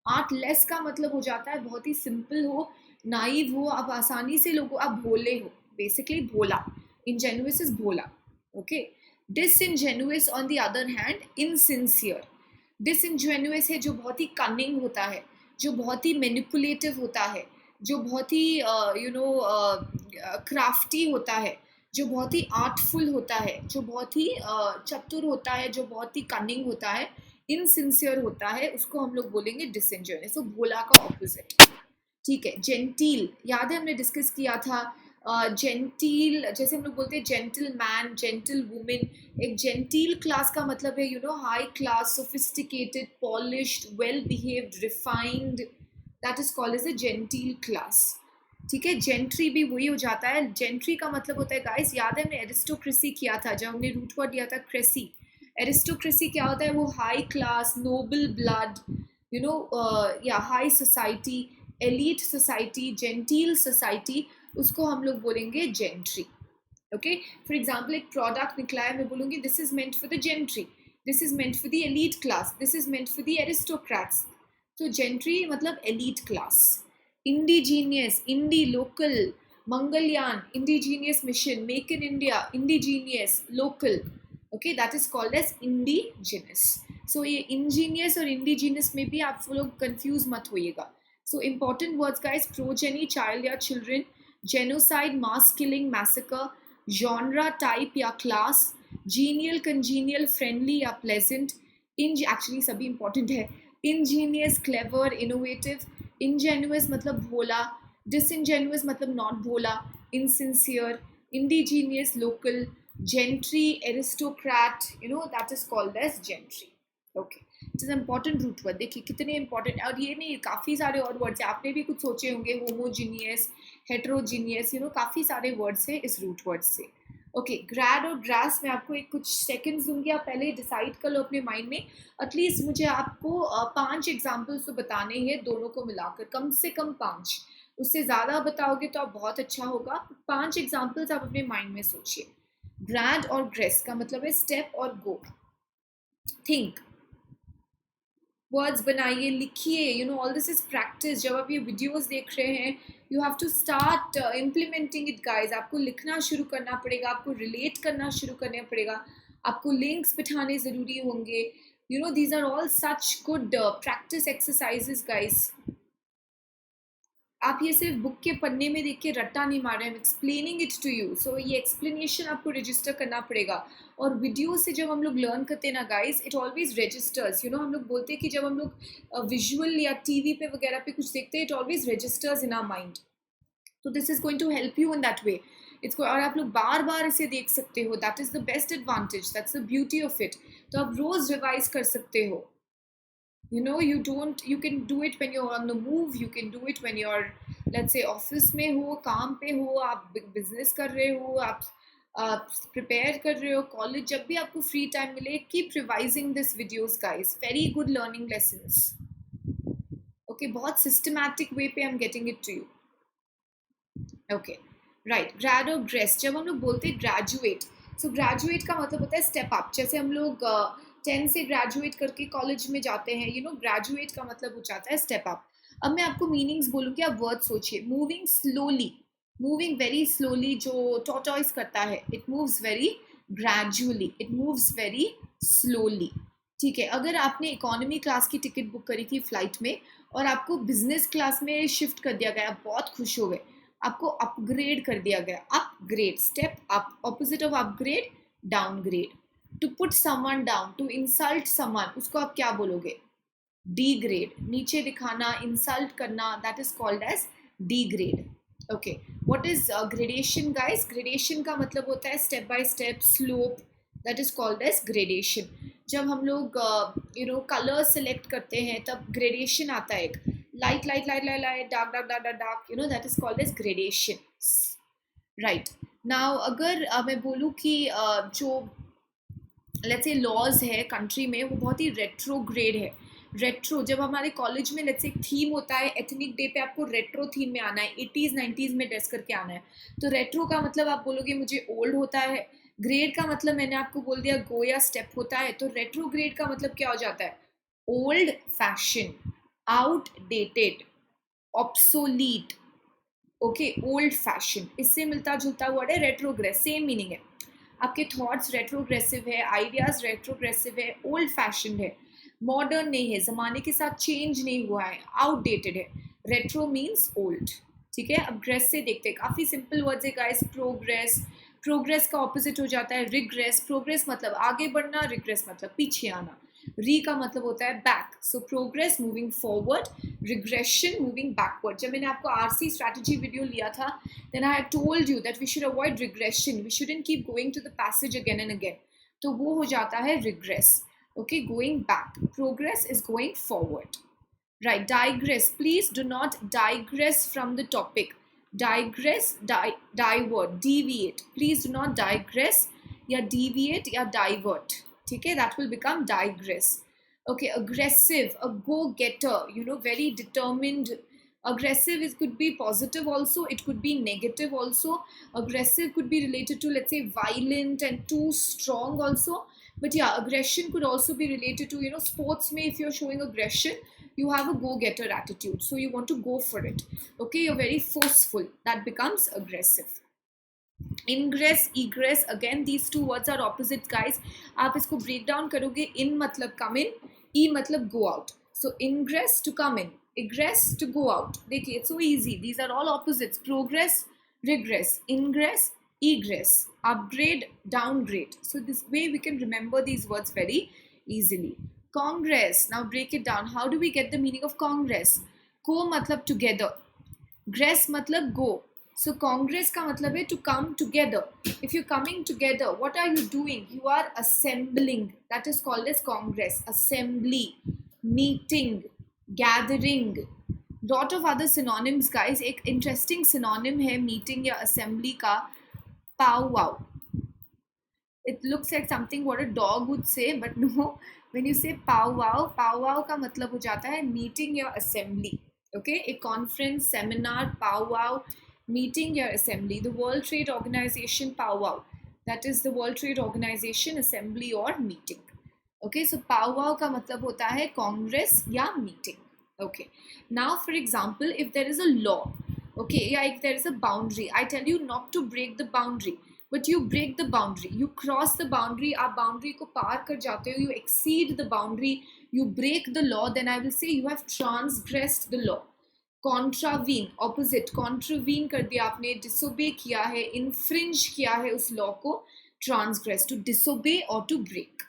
आर्टलेस का मतलब हो जाता है बहुत ही सिंपल हो, नाइव हो, आप आसानी से लोगों, आप भोले हो, बेसिकली भोला। इंजेन्युअस इज भोला, okay. Disingenuous on the other hand, insincere. Disingenuous है जो बहुत ही कनिंग होता है, जो बहुत ही मैनिपुलेटिव होता है, जो बहुत ही क्राफ्टी होता है, जो बहुत ही आर्टफुल होता है, जो बहुत ही चतुर होता है, जो बहुत ही कनिंग होता है, इनसिंसियर होता है, उसको हम लोग बोलेंगे डिसइनजेन्युअस। तो भोला का ऑपोजिट, ठीक है। जेंटील, याद है हमने डिस्कस किया था, जेंटील जैसे हम लोग बोलते हैं जेंटल मैन, जेंटल वुमेन। एक जेंटील क्लास का मतलब है high class, sophisticated, polished, well behaved, refined, that is called as a genteel class, ठीक है। जेंट्री भी वही हो जाता है। जेंट्री का मतलब होता है गाइस, याद है हमने एरिस्टोक्रेसी किया था, जब हमने रूट वर्ड लिया था क्रेसी। एरिस्टोक्रेसी क्या होता है, वो हाई क्लास, नोबल ब्लड, या high society, elite society, genteel society, उसको हम लोग बोलेंगे जेंट्री. ओके, फॉर एग्जाम्पल एक प्रोडक्ट निकला है, मैं बोलूँगी this is meant for the gentry, this is meant for the elite class, this is meant for the aristocrats. तो जेंट्री मतलब elite class. Indigenous, indi local, Mangalyaan, indigenous mission, make in India, indigenous, local. Okay, that is called as indigenous. सो ये Angénieux और indigenous में भी आप लोग confuse मत होइएगा. So important words guys, progeny child या children, genocide mass killing massacre, genre type या क्लास, जीनियल कंजीनियल फ्रेंडली या प्लेजेंट, एक्चुअली सभी इंपॉर्टेंट है. इंजीनियस क्लेवर इनोवेटिव, इंजेन्युअस मतलब भोला, डिसइंजेन्युअस मतलब नॉट भोला, insincere, indigenous local, gentry, aristocrat, that is called as gentry. Okay, it is an important root word. देखिए कितने important, और ये नहीं काफ़ी सारे और वर्ड्स हैं, आपने भी कुछ सोचे होंगे, होमोजीनियस, हेट्रोजीनियस, काफ़ी सारे वर्ड्स हैं इस रूट वर्ड से. ओके, ग्रैड और ग्रास में आपको एक कुछ सेकंड्स दूंगी, आप पहले डिसाइड कर लो अपने माइंड में. एटलीस्ट मुझे आपको 5 एग्जाम्पल्स तो बताने हैं दोनों को मिलाकर, कम से कम 5. उससे ज़्यादा बताओगे तो आप बहुत अच्छा होगा. 5 एग्जाम्पल्स आप अपने माइंड में सोचिए. ग्रैड और ग्रेस का मतलब है स्टेप और गो. थिंक, वर्ड्स बनाइए, लिखिए, ऑल दिस इज प्रैक्टिस. जब आप ये वीडियोस देख रहे हैं, you have to start implementing it guys. आपको लिखना शुरू करना पड़ेगा, आपको रिलेट करना शुरू करना पड़ेगा, आपको लिंक्स बिठाने ज़रूरी होंगे. These are all such good practice exercises guys. आप ये सिर्फ बुक के पन्ने में देख के रट्टा नहीं मार रहे हैं. Explaining it to you. So ये एक्सप्लेनेशन आपको रजिस्टर करना पड़ेगा. और वीडियो से जब हम लोग लर्न करते हैं ना गाइज, इट ऑलवेज रजिस्टर्स. हम लोग बोलते हैं कि जब हम लोग विजुअल या टीवी पे वगैरह पे कुछ देखते हैं, it always registers in our mind. तो this is going to help you in that way. और आप लोग बार बार इसे देख सकते हो. That is the best advantage, that's the beauty of it. तो आप रोज रिवाइज कर सकते हो. you can do it when you're on the move, you can do it when you're, let's say, office में हो, काम पे हो, आप बिजनेस कर रहे हो, आप प्रिपेयर कर रहे हो, कॉलेज, जब भी आपको फ्री टाइम मिले, keep revising this videos guys. Very good learning lessons. Okay, बहुत सिस्टमैटिक वे पे I am getting it to you. Okay, right. Grade और ग्रेस, जब हम लोग बोलते हैं ग्रेजुएट, सो ग्रेजुएट का मतलब होता है स्टेप अप. जैसे हम लोग 10 से ग्रेजुएट करके कॉलेज में जाते हैं, ग्रेजुएट का मतलब हो जाता है स्टेप अप. अब मैं आपको मीनिंग्स बोलूँगी, आप वर्ड सोचिए. Moving slowly, moving very slowly, जो टॉर्टॉइस करता है, it moves very gradually, it moves very slowly. ठीक है, अगर आपने इकोनॉमी क्लास की टिकट बुक करी थी फ्लाइट में और आपको बिजनेस क्लास में शिफ्ट कर दिया गया, बहुत खुश हो गए, आपको अपग्रेड कर दिया गया. Upgrade, step up. Opposite of upgrade, downgrade. To put someone down, to insult someone, उसको आप क्या बोलोगे? डिग्रेड. नीचे दिखाना, इंसल्ट करना, that is called as degrade. Okay, what is gradation guys? Gradation का मतलब होता है step by step slope, that is called as gradation. जब हम लोग कलर सेलेक्ट करते हैं तब ग्रेडेशन आता है, एक light light light light light, dark dark dark dark, that is called as gradation. Right. Now अगर मैं बोलूँ कि जो लेट्स से लॉज है कंट्री में, वो बहुत ही रेट्रोग्रेड है. रेट्रो, जब हमारे कॉलेज में लेट्स से एक थीम होता है, एथनिक डे पे आपको रेट्रो थीम में आना है, 80s 90s में ड्रेस करके आना है, तो रेट्रो का मतलब आप बोलोगे मुझे ओल्ड होता है. ग्रेड का मतलब मैंने आपको बोल दिया गो या स्टेप होता है. तो रेट्रोग्रेड का मतलब क्या हो जाता है? Old fashion, outdated, obsolete. Okay, old fashion, इससे मिलता जुलता वर्ड है रेट्रोग्रेड, सेम मीनिंग है. आपके थॉट्स रेट्रोग्रेसिव है, आइडियाज रेट्रोग्रेसिव है, ओल्ड फैशन है, मॉडर्न नहीं है, ज़माने के साथ चेंज नहीं हुआ है, आउटडेटेड है. Retro means old. ठीक है, अब ग्रेस से देखते हैं. काफ़ी सिंपल वर्ड्स है गाइस. प्रोग्रेस, प्रोग्रेस का ऑपोजिट हो जाता है रिग्रेस. प्रोग्रेस मतलब आगे बढ़ना, रिग्रेस मतलब पीछे आना. री का मतलब होता है back. So progress moving forward, regression moving backward. जब मैंने आपको आरसी स्ट्रैटेजी वीडियो लिया था, then I had told you that we should avoid regression. We shouldn't keep going to the passage again and again. तो वो हो जाता है regress. Okay, going back. Progress is going forward. Right, digress. Please do not digress from the topic. Digress, divert, deviate. Please do not digress या deviate या divert. ठीक है, that will become digress. Okay, aggressive, a go-getter, very determined, Aggressive is could be positive also, it could be negative also. Aggressive could be related to, let's say, violent and too strong also. But yeah, aggression could also be related to, sports may, if you're showing aggression, you have a go-getter attitude, so you want to go for it. Okay, you're very forceful, that becomes aggressive. Ingress, egress, again these two words are opposites guys. आप इसको break down करोगे, in मतलब come in, e मतलब go out. So ingress to come in, egress to go out. देखिए, it's so easy, these are all opposites. Progress, regress, ingress, egress, upgrade, downgrade. So this way we can remember these words very easily. Congress, now break it down. How do we get the meaning of congress? Co मतलब together, gress मतलब go. So congress का मतलब है to come together. If you're coming together, what are you doing? You are assembling. That is called as congress. Assembly, meeting, gathering. Lot of other synonyms guys. एक interesting synonym है meeting या assembly का, powwow. It looks like something what a dog would say, but no. When you say powwow, powwow का मतलब हो जाता है meeting या assembly. Okay, a conference, seminar, powwow, meeting या assembly. The World Trade Organization powwow, that is the World Trade Organization assembly or meeting. Okay, so powwow का मतलब होता है congress या meeting. Okay, now for example, if there is a law, okay, yeah, if there is a boundary, I tell you not to break the boundary, but you break the boundary, you cross the boundary, आप boundary को पार कर जाते हो, you exceed the boundary, you break the law, then I will say you have transgressed the law. Contravene, opposite, contravene कर दिया आपने, disobey किया है, infringe किया है उस law को, transgress, to disobey or to break.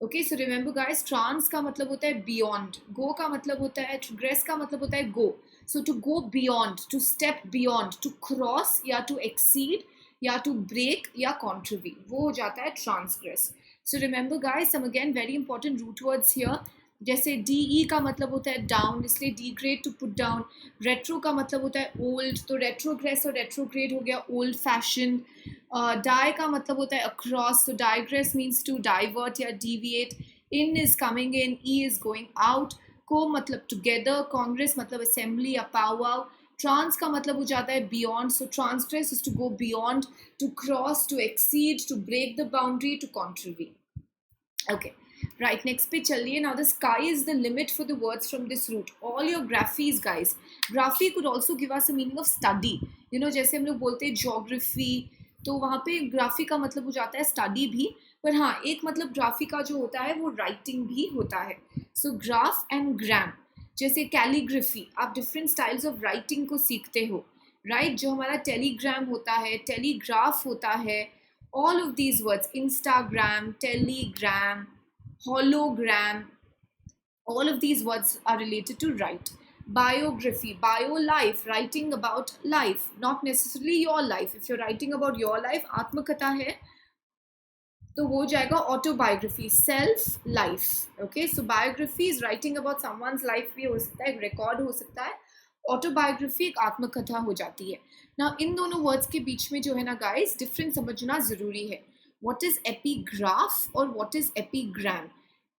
Okay, so remember guys, trans का मतलब होता है beyond, go का मतलब होता है, gress का मतलब होता है go. So to go beyond, to step beyond, to cross या to exceed या to break या contravene, वो हो जाता है transgress. So remember guys, some again very important root words here. जैसे de का मतलब होता है down, इसलिए degrade to put down. retro का मतलब होता है old, तो retrogress और retrograde हो गया old fashioned. Die का मतलब होता है across, so digress means to divert या deviate. In is coming in, e is going out. Co मतलब together, congress मतलब assembly या powwow. Trans का मतलब हो जाता है beyond, so transgress is to go beyond, to cross, to exceed, to break the boundary, to contravene. Okay, right, next पे चलिए. Now the sky is the limit for the words from this root. All your graphies guys, graphy could also give us a meaning of study. You know, जैसे हम लोग बोलते हैं geography, तो वहाँ पे ग्राफी का मतलब हो जाता है स्टडी भी, पर हाँ एक मतलब ग्राफी का जो होता है वो राइटिंग भी होता है. सो ग्राफ एंड ग्राम, जैसे कैलीग्राफी, आप डिफरेंट स्टाइल्स ऑफ राइटिंग को सीखते हो, राइट? जो हमारा टेलीग्राम होता है, टेलीग्राफ होता है, all of these words, Instagram, Telegram, hologram, all of these words are related to write. Biography, bio, life, writing about life, not necessarily your life. If you're writing about your life, आत्मकथा है तो वो जाएगा autobiography, self life. Okay, so biography is writing about someone's life भी हो सकता है, एक record हो सकता है. Autobiography एक आत्मकथा हो जाती है. Now इन दोनों words के बीच में जो है ना guys, difference समझना जरूरी है. What is epigraph और what is epigram?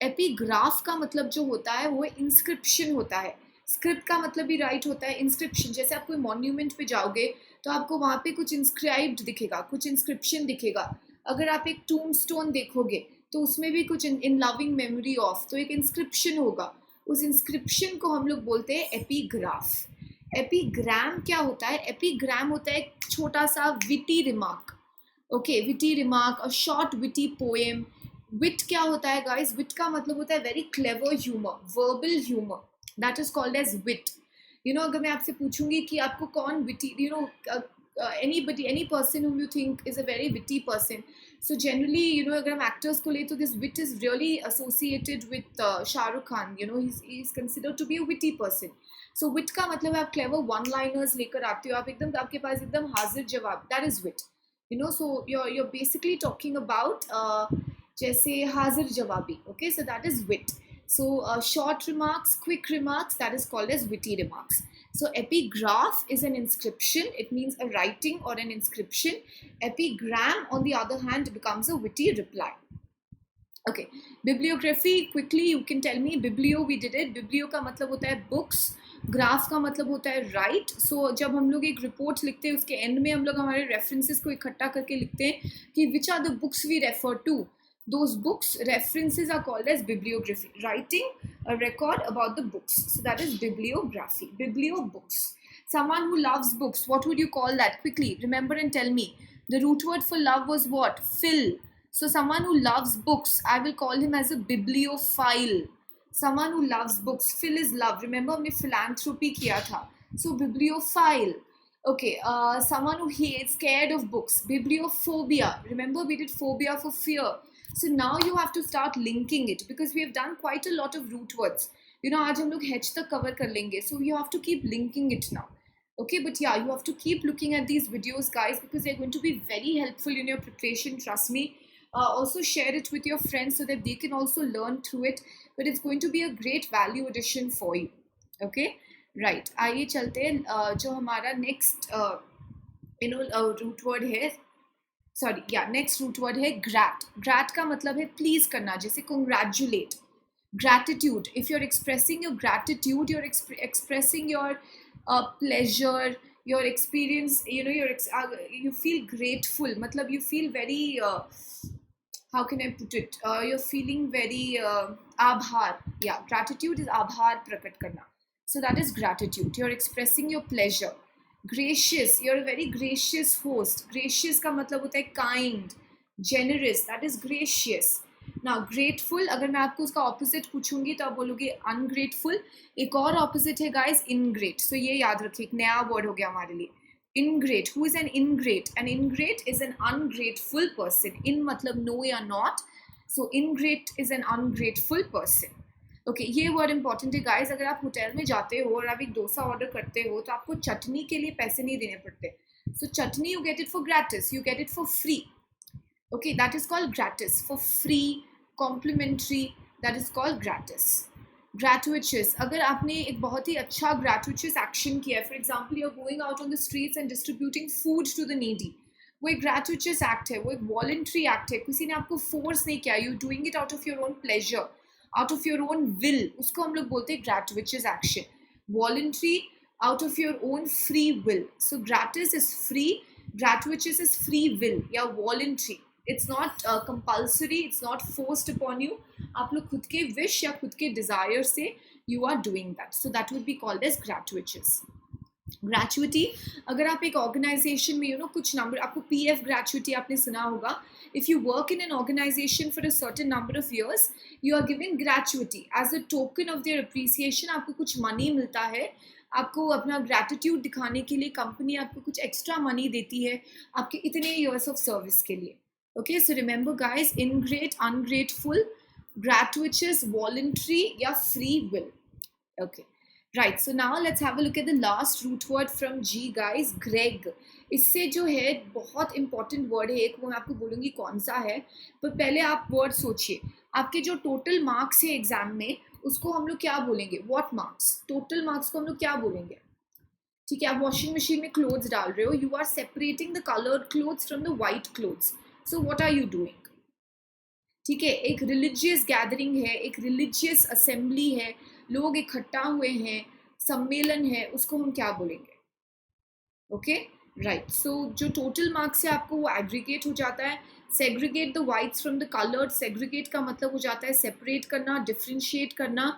एपीग्राफ का मतलब जो होता है वो इंस्क्रिप्शन होता है. स्क्रिप्ट का मतलब भी राइट होता है. इंस्क्रिप्शन, जैसे आप कोई मॉन्यूमेंट पे जाओगे तो आपको वहाँ पे कुछ इंस्क्राइब्ड दिखेगा, कुछ इंस्क्रिप्शन दिखेगा. अगर आप एक टूम स्टोन देखोगे तो उसमें भी कुछ इन लविंग मेमोरी ऑफ, तो एक इंस्क्रिप्शन होगा. उस इंस्क्रिप्शन को हम लोग बोलते हैं एपीग्राफ. एपीग्राम क्या होता है? एपीग्राम होता है एक छोटा सा witty remark. Okay, witty remark, a short witty poem. Wit क्या होता है गाइस? विट का मतलब होता है very clever humour, verbal humour, that is called as wit. You know, अगर मैं आपसे पूछूंगी कि आपको कौन witty, you know, anybody, any person whom you think is a very witty person, so generally, you know, अगर हम actors को ले तो this wit is really associated with Shah Rukh Khan. You know, he's considered to be a witty person. So wit का मतलब आप clever one liners लेकर आते हो, आप एकदम, आपके पास एकदम हाजिर जवाब, that is wit. You know, so you're basically talking about जैसे हाजिर जवाबी. Okay, so that is wit. So short remarks, quick remarks, that is called as witty remarks. So epigraph is an inscription, it means a writing or an inscription. Epigram on the other hand becomes a witty reply. Okay, bibliography, quickly you can tell me. Biblio, we did it. Biblio का मतलब होता है books, graph का मतलब होता है right. सो जब हम लोग एक रिपोर्ट लिखते हैं उसके एंड में हम लोग हमारे रेफरेंसेस को इकट्ठा करके लिखते हैं कि which are the books we refer to. Those books references are called as bibliography. Writing a record about the books. So that is bibliography. Bibliobooks. Someone who loves books, what would you call that? Quickly, remember and tell me. The root word for love was what? Phil. So someone who loves books, I will call him as a bibliophile. Someone who loves books. Phil is love. Remember हमने philanthropy किया था. So bibliophile. Okay, someone who hates, scared of books. Bibliophobia. Remember we did phobia for fear. So now you have to start linking it because we have done quite a lot of root words. You know, आज हम लोग H तक cover कर लेंगे. So you have to keep linking it now. Okay, but yeah, you have to keep looking at these videos, guys, because they're going to be very helpful in your preparation. Trust me. Also share it with your friends so that they can also learn through it. But it's going to be a great value addition for you. Okay, right. आइए चलते हैं जो हमारा next root word है. Sorry या next root word है grat. Grat का मतलब है प्लीज करना, जैसे congratulate. Gratitude, if you are expressing your gratitude, you are expressing your pleasure, your experience, you know you feel grateful, मतलब you feel very, how can I put it, you are feeling very आभार. या gratitude is आभार प्रकट करना. So that is gratitude. You are expressing your pleasure. Gracious, you're a very gracious host. Gracious का मतलब होता है kind, generous, that is gracious. Now grateful, अगर मैं आपको उसका opposite पूछूंगी तो आप बोलोगे ungrateful. एक और opposite है guys, ingrate. So ये याद रखिए, एक नया word हो गया हमारे लिए. Ingrate, who is an ingrate? An ingrate is an ungrateful person. In मतलब no या not. So ingrate is an ungrateful person. Okay ये वर्ड इंपॉर्टेंट है गाइस. अगर आप होटल में जाते हो और आप एक डोसा ऑर्डर करते हो तो आपको चटनी के लिए पैसे नहीं देने पड़ते. सो चटनी you get it for gratis, you get it for free. Okay that is called gratis. For free, complimentary, that is called gratis. Gratuitous, अगर आपने एक बहुत ही अच्छा ग्रैटुइटस एक्शन किया है, for example you are going out on the streets and distributing food to the needy, वो एक ग्रैटुइटस act है, वो एक वॉलंटरी एक्ट है. किसी ने आपको फोर्स नहीं किया, you doing it out of your own pleasure, out of your own will. उसको हम लोग बोलते हैं gratuitous action. Voluntary, out of your own free will. So gratis is free, gratuitous is free will या voluntary. It's not compulsory, it's not forced upon you. आप लोग खुद के wish या खुद के desire से you are doing that. So that would be called as gratuitous. Gratuity, अगर आप एक ऑर्गेनाइजेशन में कुछ नंबर, आपको पीएफ ग्रेचुइटी आपने सुना होगा. If you work in an organization for a certain number of years, you are giving gratuity as a token of their appreciation. आपको कुछ मनी मिलता है, आपको अपना ग्रेटिट्यूड दिखाने के लिए कंपनी आपको कुछ एक्स्ट्रा मनी देती है आपके इतने ईयर्स ऑफ सर्विस के लिए. Okay, so remember guys, ingrate, ungrateful, gratuitous, voluntary या free will. Okay right, so now let's have a look at the last root word from G guys, greg. इससे जो है बहुत इंपॉर्टेंट वर्ड है एक, वो मैं आपको बोलूँगी कौन सा है, पर पहले आप वर्ड सोचिए. आपके जो टोटल मार्क्स है एग्जाम में, उसको हम लोग क्या बोलेंगे? What marks? टोटल मार्क्स को हम लोग क्या बोलेंगे? ठीक है, आप वॉशिंग मशीन में क्लोथ्स डाल रहे हो, you are separating the coloured clothes from the white clothes. So what are you doing? ठीक है, एक रिलीजियस गैदरिंग है, एक रिलीजियस असेंबली है, लोग इकट्ठा हुए हैं, सम्मेलन है, उसको हम क्या बोलेंगे? ओके राइट, सो जो टोटल मार्क्स है आपको वो एग्रीगेट हो जाता है. Segregate the whites from the coloured. Segregate का मतलब हो जाता है सेपरेट करना, डिफ्रेंशिएट करना.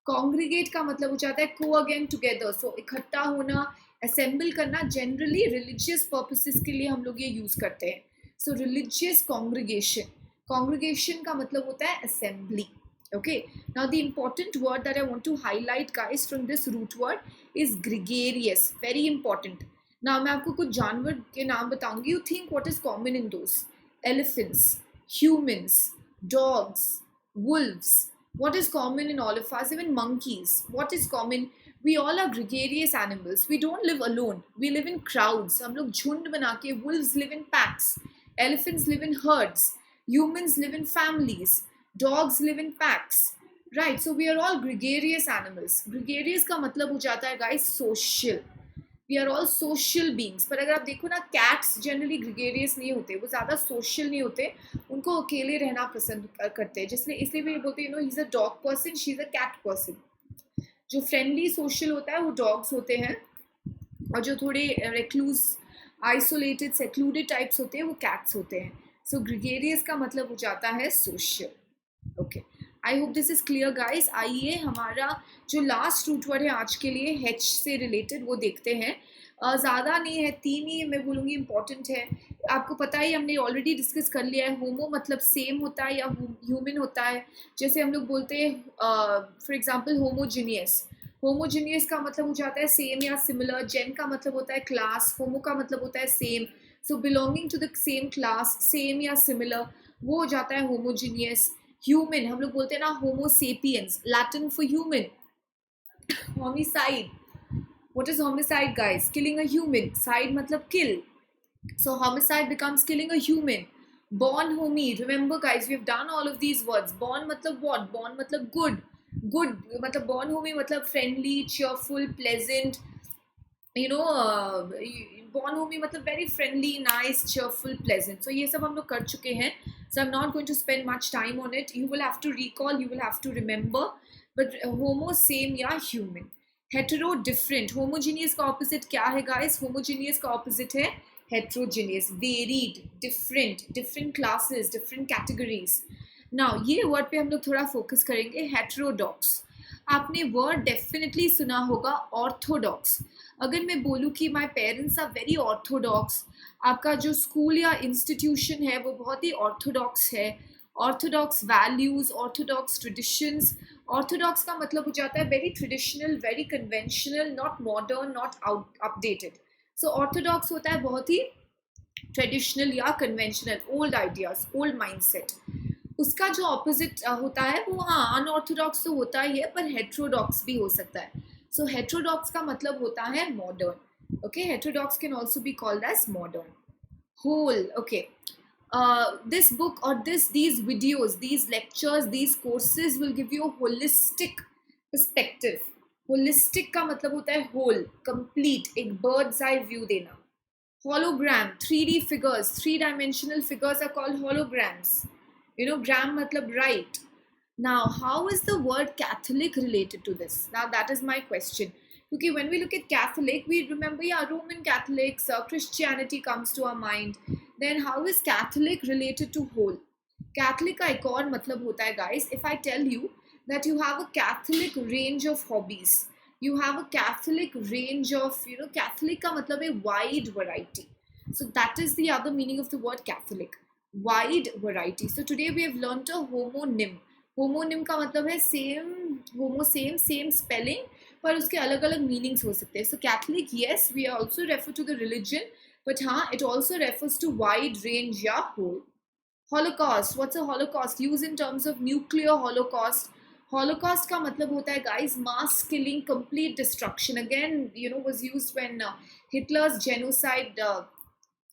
कॉन्ग्रीगेट का मतलब हो जाता है को अगेन टुगेदर, सो इकट्ठा होना, असेंबल करना. जनरली रिलीजियस पर्पसेस के लिए हम लोग ये यूज करते हैं. सो रिलीजियस कॉन्ग्रीगेशन. कॉन्ग्रीगेशन का मतलब होता है assembly. Okay, now the important word that I want to highlight guys from this root word is gregarious. Very important. Now मैं आपको कुछ जानवर के नाम बताऊंगी. You think what is common in those? Elephants, humans, dogs, wolves. What is common in all of us? Even monkeys. What is common? We all are gregarious animals. We don't live alone. We live in crowds. हम लोग झुंड बना के. Wolves live in packs. Elephants live in herds. Humans live in families. Dogs live in packs. Right, so we are all gregarious animals. Gregarious का मतलब हो जाता है guys social. We are all social beings. पर अगर आप देखो ना, cats generally gregarious नहीं होते, वो ज़्यादा social नहीं होते, उनको अकेले रहना पसंद करते हैं. इसलिए भी बोलते हैं he's a dog person, she's a cat person. जो फ्रेंडली सोशल होता है वो डॉग्स होते हैं, और जो थोड़े रेक्लूज आइसोलेटेड सेक्लूडेड टाइप्स होते हैं वो कैट्स होते हैं. सो ग्रिगेरियस का मतलब हो जाता है social. Okay, I hope this is clear guys. आइए हमारा जो लास्ट रूट वर्ड है आज के लिए हेच से रिलेटेड वो देखते हैं. ज़्यादा नहीं है, 3 ही मैं बोलूँगी इम्पॉर्टेंट है. आपको पता ही हमने ऑलरेडी डिस्कस कर लिया है. होमो मतलब सेम होता है या ह्यूमन होता है. जैसे हम लोग बोलते हैं फॉर एग्जांपल होमोजीनियस. होमोजीनियस का मतलब हो जाता है सेम या सिमिलर. जेन का मतलब होता है क्लास. होमो का मतलब होता है same. So belonging to the same class, same या सिमिलर, वो हो जाता है होमोजीनियस. ह्यूमन हम लोग बोलते हैं ना Homo sapiens, Latin for human. Homicide, what is homicide guys? Killing a human. Side matlab kill. So homicide becomes killing a human. Born homie, remember guys, we have done all of these words. Born matlab what? Born matlab good. Good matlab born homie matlab friendly, cheerful, pleasant. You know, born homie matlab very friendly, nice, cheerful, pleasant. So ये सब हम लोग कर चुके हैं. So I'm not going to spend much time on it. You will have to recall, you will have to remember. But homo same या human. Hetero different. Homogeneous का opposite क्या है गाइस? होमोजीनियस का ऑपोजिट है heterogeneous, varied, different, different classes, different categories. Now ये word पे हम लोग थोड़ा फोकस करेंगे. हेटेरोडॉक्स, आपने वर्ड डेफिनेटली सुना होगा. ऑर्थोडॉक्स, अगर मैं बोलूँ कि my parents are very orthodox, आपका जो स्कूल या इंस्टीट्यूशन है वो बहुत ही ऑर्थोडॉक्स है. Orthodox values, orthodox traditions. Orthodox का मतलब हो जाता है very traditional, very conventional, not modern, not updated. So orthodox होता है बहुत ही ट्रेडिशनल या conventional, old ideas, old mindset. उसका जो ऑपोजिट होता है वो हाँ अनऑर्थोडॉक्स तो होता ही है, पर हेट्रोडॉक्स भी हो सकता है. सो हेट्रोडॉक्स का मतलब होता है modern. Okay, heterodox can also be called as modern. Whole, okay. This book or these videos, these lectures, these courses will give you a holistic perspective. Holistic का मतलब होता है whole, complete, एक bird's eye view देना. Hologram, 3D figures, 3-dimensional figures are called holograms. You know, gram मतलब right. Now, how is the word Catholic related to this? Now, that is my question. Because when we look at Catholic, we remember, yeah, Roman Catholics, Christianity comes to our mind. Then how is Catholic related to whole? Catholic का एक और मतलब होता है guys. If I tell you that you have a Catholic range of hobbies, you have a Catholic range of, you know, Catholic का मतलब है wide variety. So that is the other meaning of the word Catholic, wide variety. So today we have learnt a homonym. Homonym का मतलब है same, homo same, same spelling, पर उसके अलग अलग मीनिंग्स हो सकते हैं. So Catholic, yes, we also refer to the religion, but हाँ it also refers to wide range या whole. Holocaust, what's a holocaust? Use in terms of nuclear holocaust. Holocaust का मतलब होता है guys mass killing, complete destruction. Again you know was used when Hitler's genocide,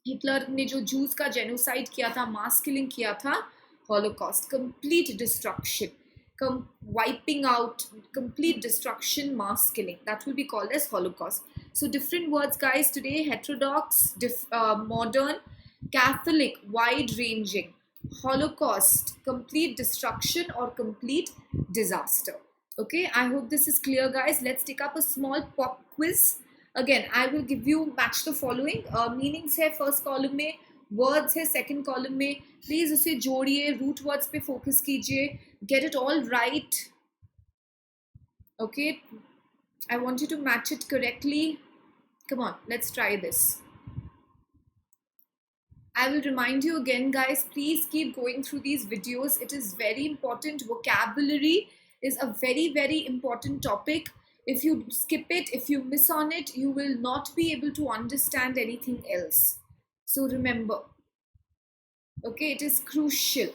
Hitler ने जो juice का genocide किया था, मास किलिंग किया था. Holocaust, complete destruction, wiping out, complete destruction, mass killing. That will be called as Holocaust. So different words, guys, today: heterodox, modern; Catholic, wide-ranging; Holocaust, complete destruction or complete disaster. Okay, I hope this is clear, guys. Let's take up a small pop quiz. Again, I will give you match the following. Meanings है first column में, words है second column में. Please उसे जोड़िए, root words पे focus कीजिए. Get it all right. Okay, I want you to match it correctly. Come on, let's try this. I will remind you again, guys, please keep going through these videos. It is very important. Vocabulary is a very, very important topic. If you skip it, if you miss on it, you will not be able to understand anything else. So remember, okay, it is crucial.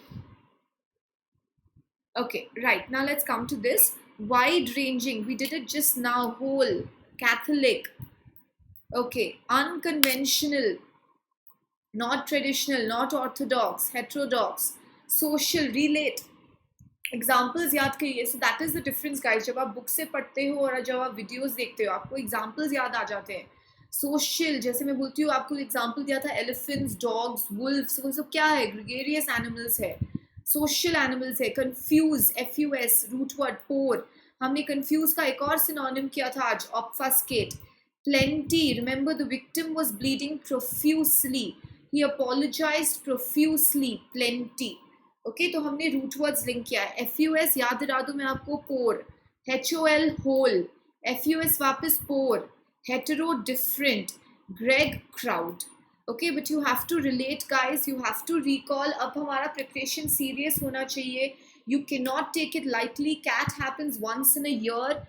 Okay, right, now let's come to this. Wide ranging, we did it just now. Whole, Catholic. Okay, unconventional, not traditional, not orthodox, heterodox. Social, relate. Examples याद करिए. सो that is the difference guys. जब आप book से पढ़ते हो और जब आप वीडियोस देखते हो, आपको एग्जाम्पल्स याद आ जाते हैं. सोशल, जैसे मैं बोलती हूँ, आपको एग्जाम्पल दिया था एलिफेंट्स, डॉग्स, वुल्फ्स, वो सब क्या है? ग्रेगेरियस एनिमल्स है, सोशल एनिमल्स है. कंफ्यूज, FUS, रूट वर्ड, पोर, हमने confuse का एक और synonym किया था आज, obfuscate. Plenty, remember the victim was bleeding profusely. He apologized profusely. Plenty. Okay, तो हमने root words link किया है. FUS याद दिला दूं मैं आपको, pour. HOL, whole. FUS वापस pour. Hetero, different. Greg, crowd. Okay, but you have to relate, guys. You have to recall. अब हमारा preparation serious होना चाहिए. You cannot take it lightly. CAT happens once in a year.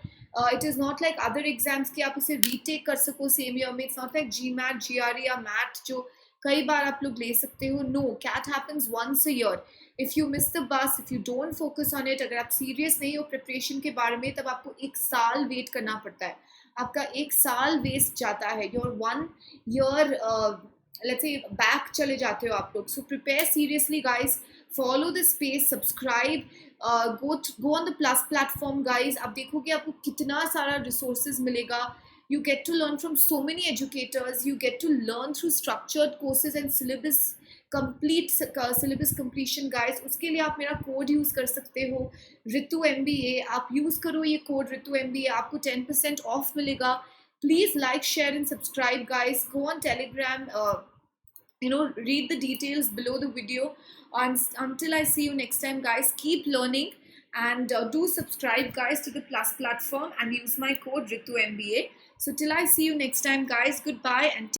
It is not like other exams कि आप इसे retake कर सको same year में. It's not like GMAT, GRE या MAT जो कई बार आप लोग ले सकते हो. No, CAT happens once a year. If you miss the bus, if you don't focus on it, अगर आप serious नहीं हो preparation के बारे में, तब आपको एक साल wait करना पड़ता है. आपका एक साल waste जाता है. Your 1 year let's say back चले जाते हो आप लोग. So prepare seriously, guys. Follow the space, subscribe, go on the plus platform, guys. आप देखोगे आपको कितना सारा resources मिलेगा. You get to learn from so many educators. You get to learn through structured courses and syllabus syllabus completion, guys. उसके लिए आप मेरा code use कर सकते हो, रितु MBA. आप use करो ये code रितु MBA, आपको 10% off मिलेगा. Please like, share and subscribe, guys. Go on Telegram. Read the details below the video. Until I see you next time, guys, keep learning and do subscribe, guys, to the plus platform and use my code RITUMBA. So till I see you next time, guys, goodbye and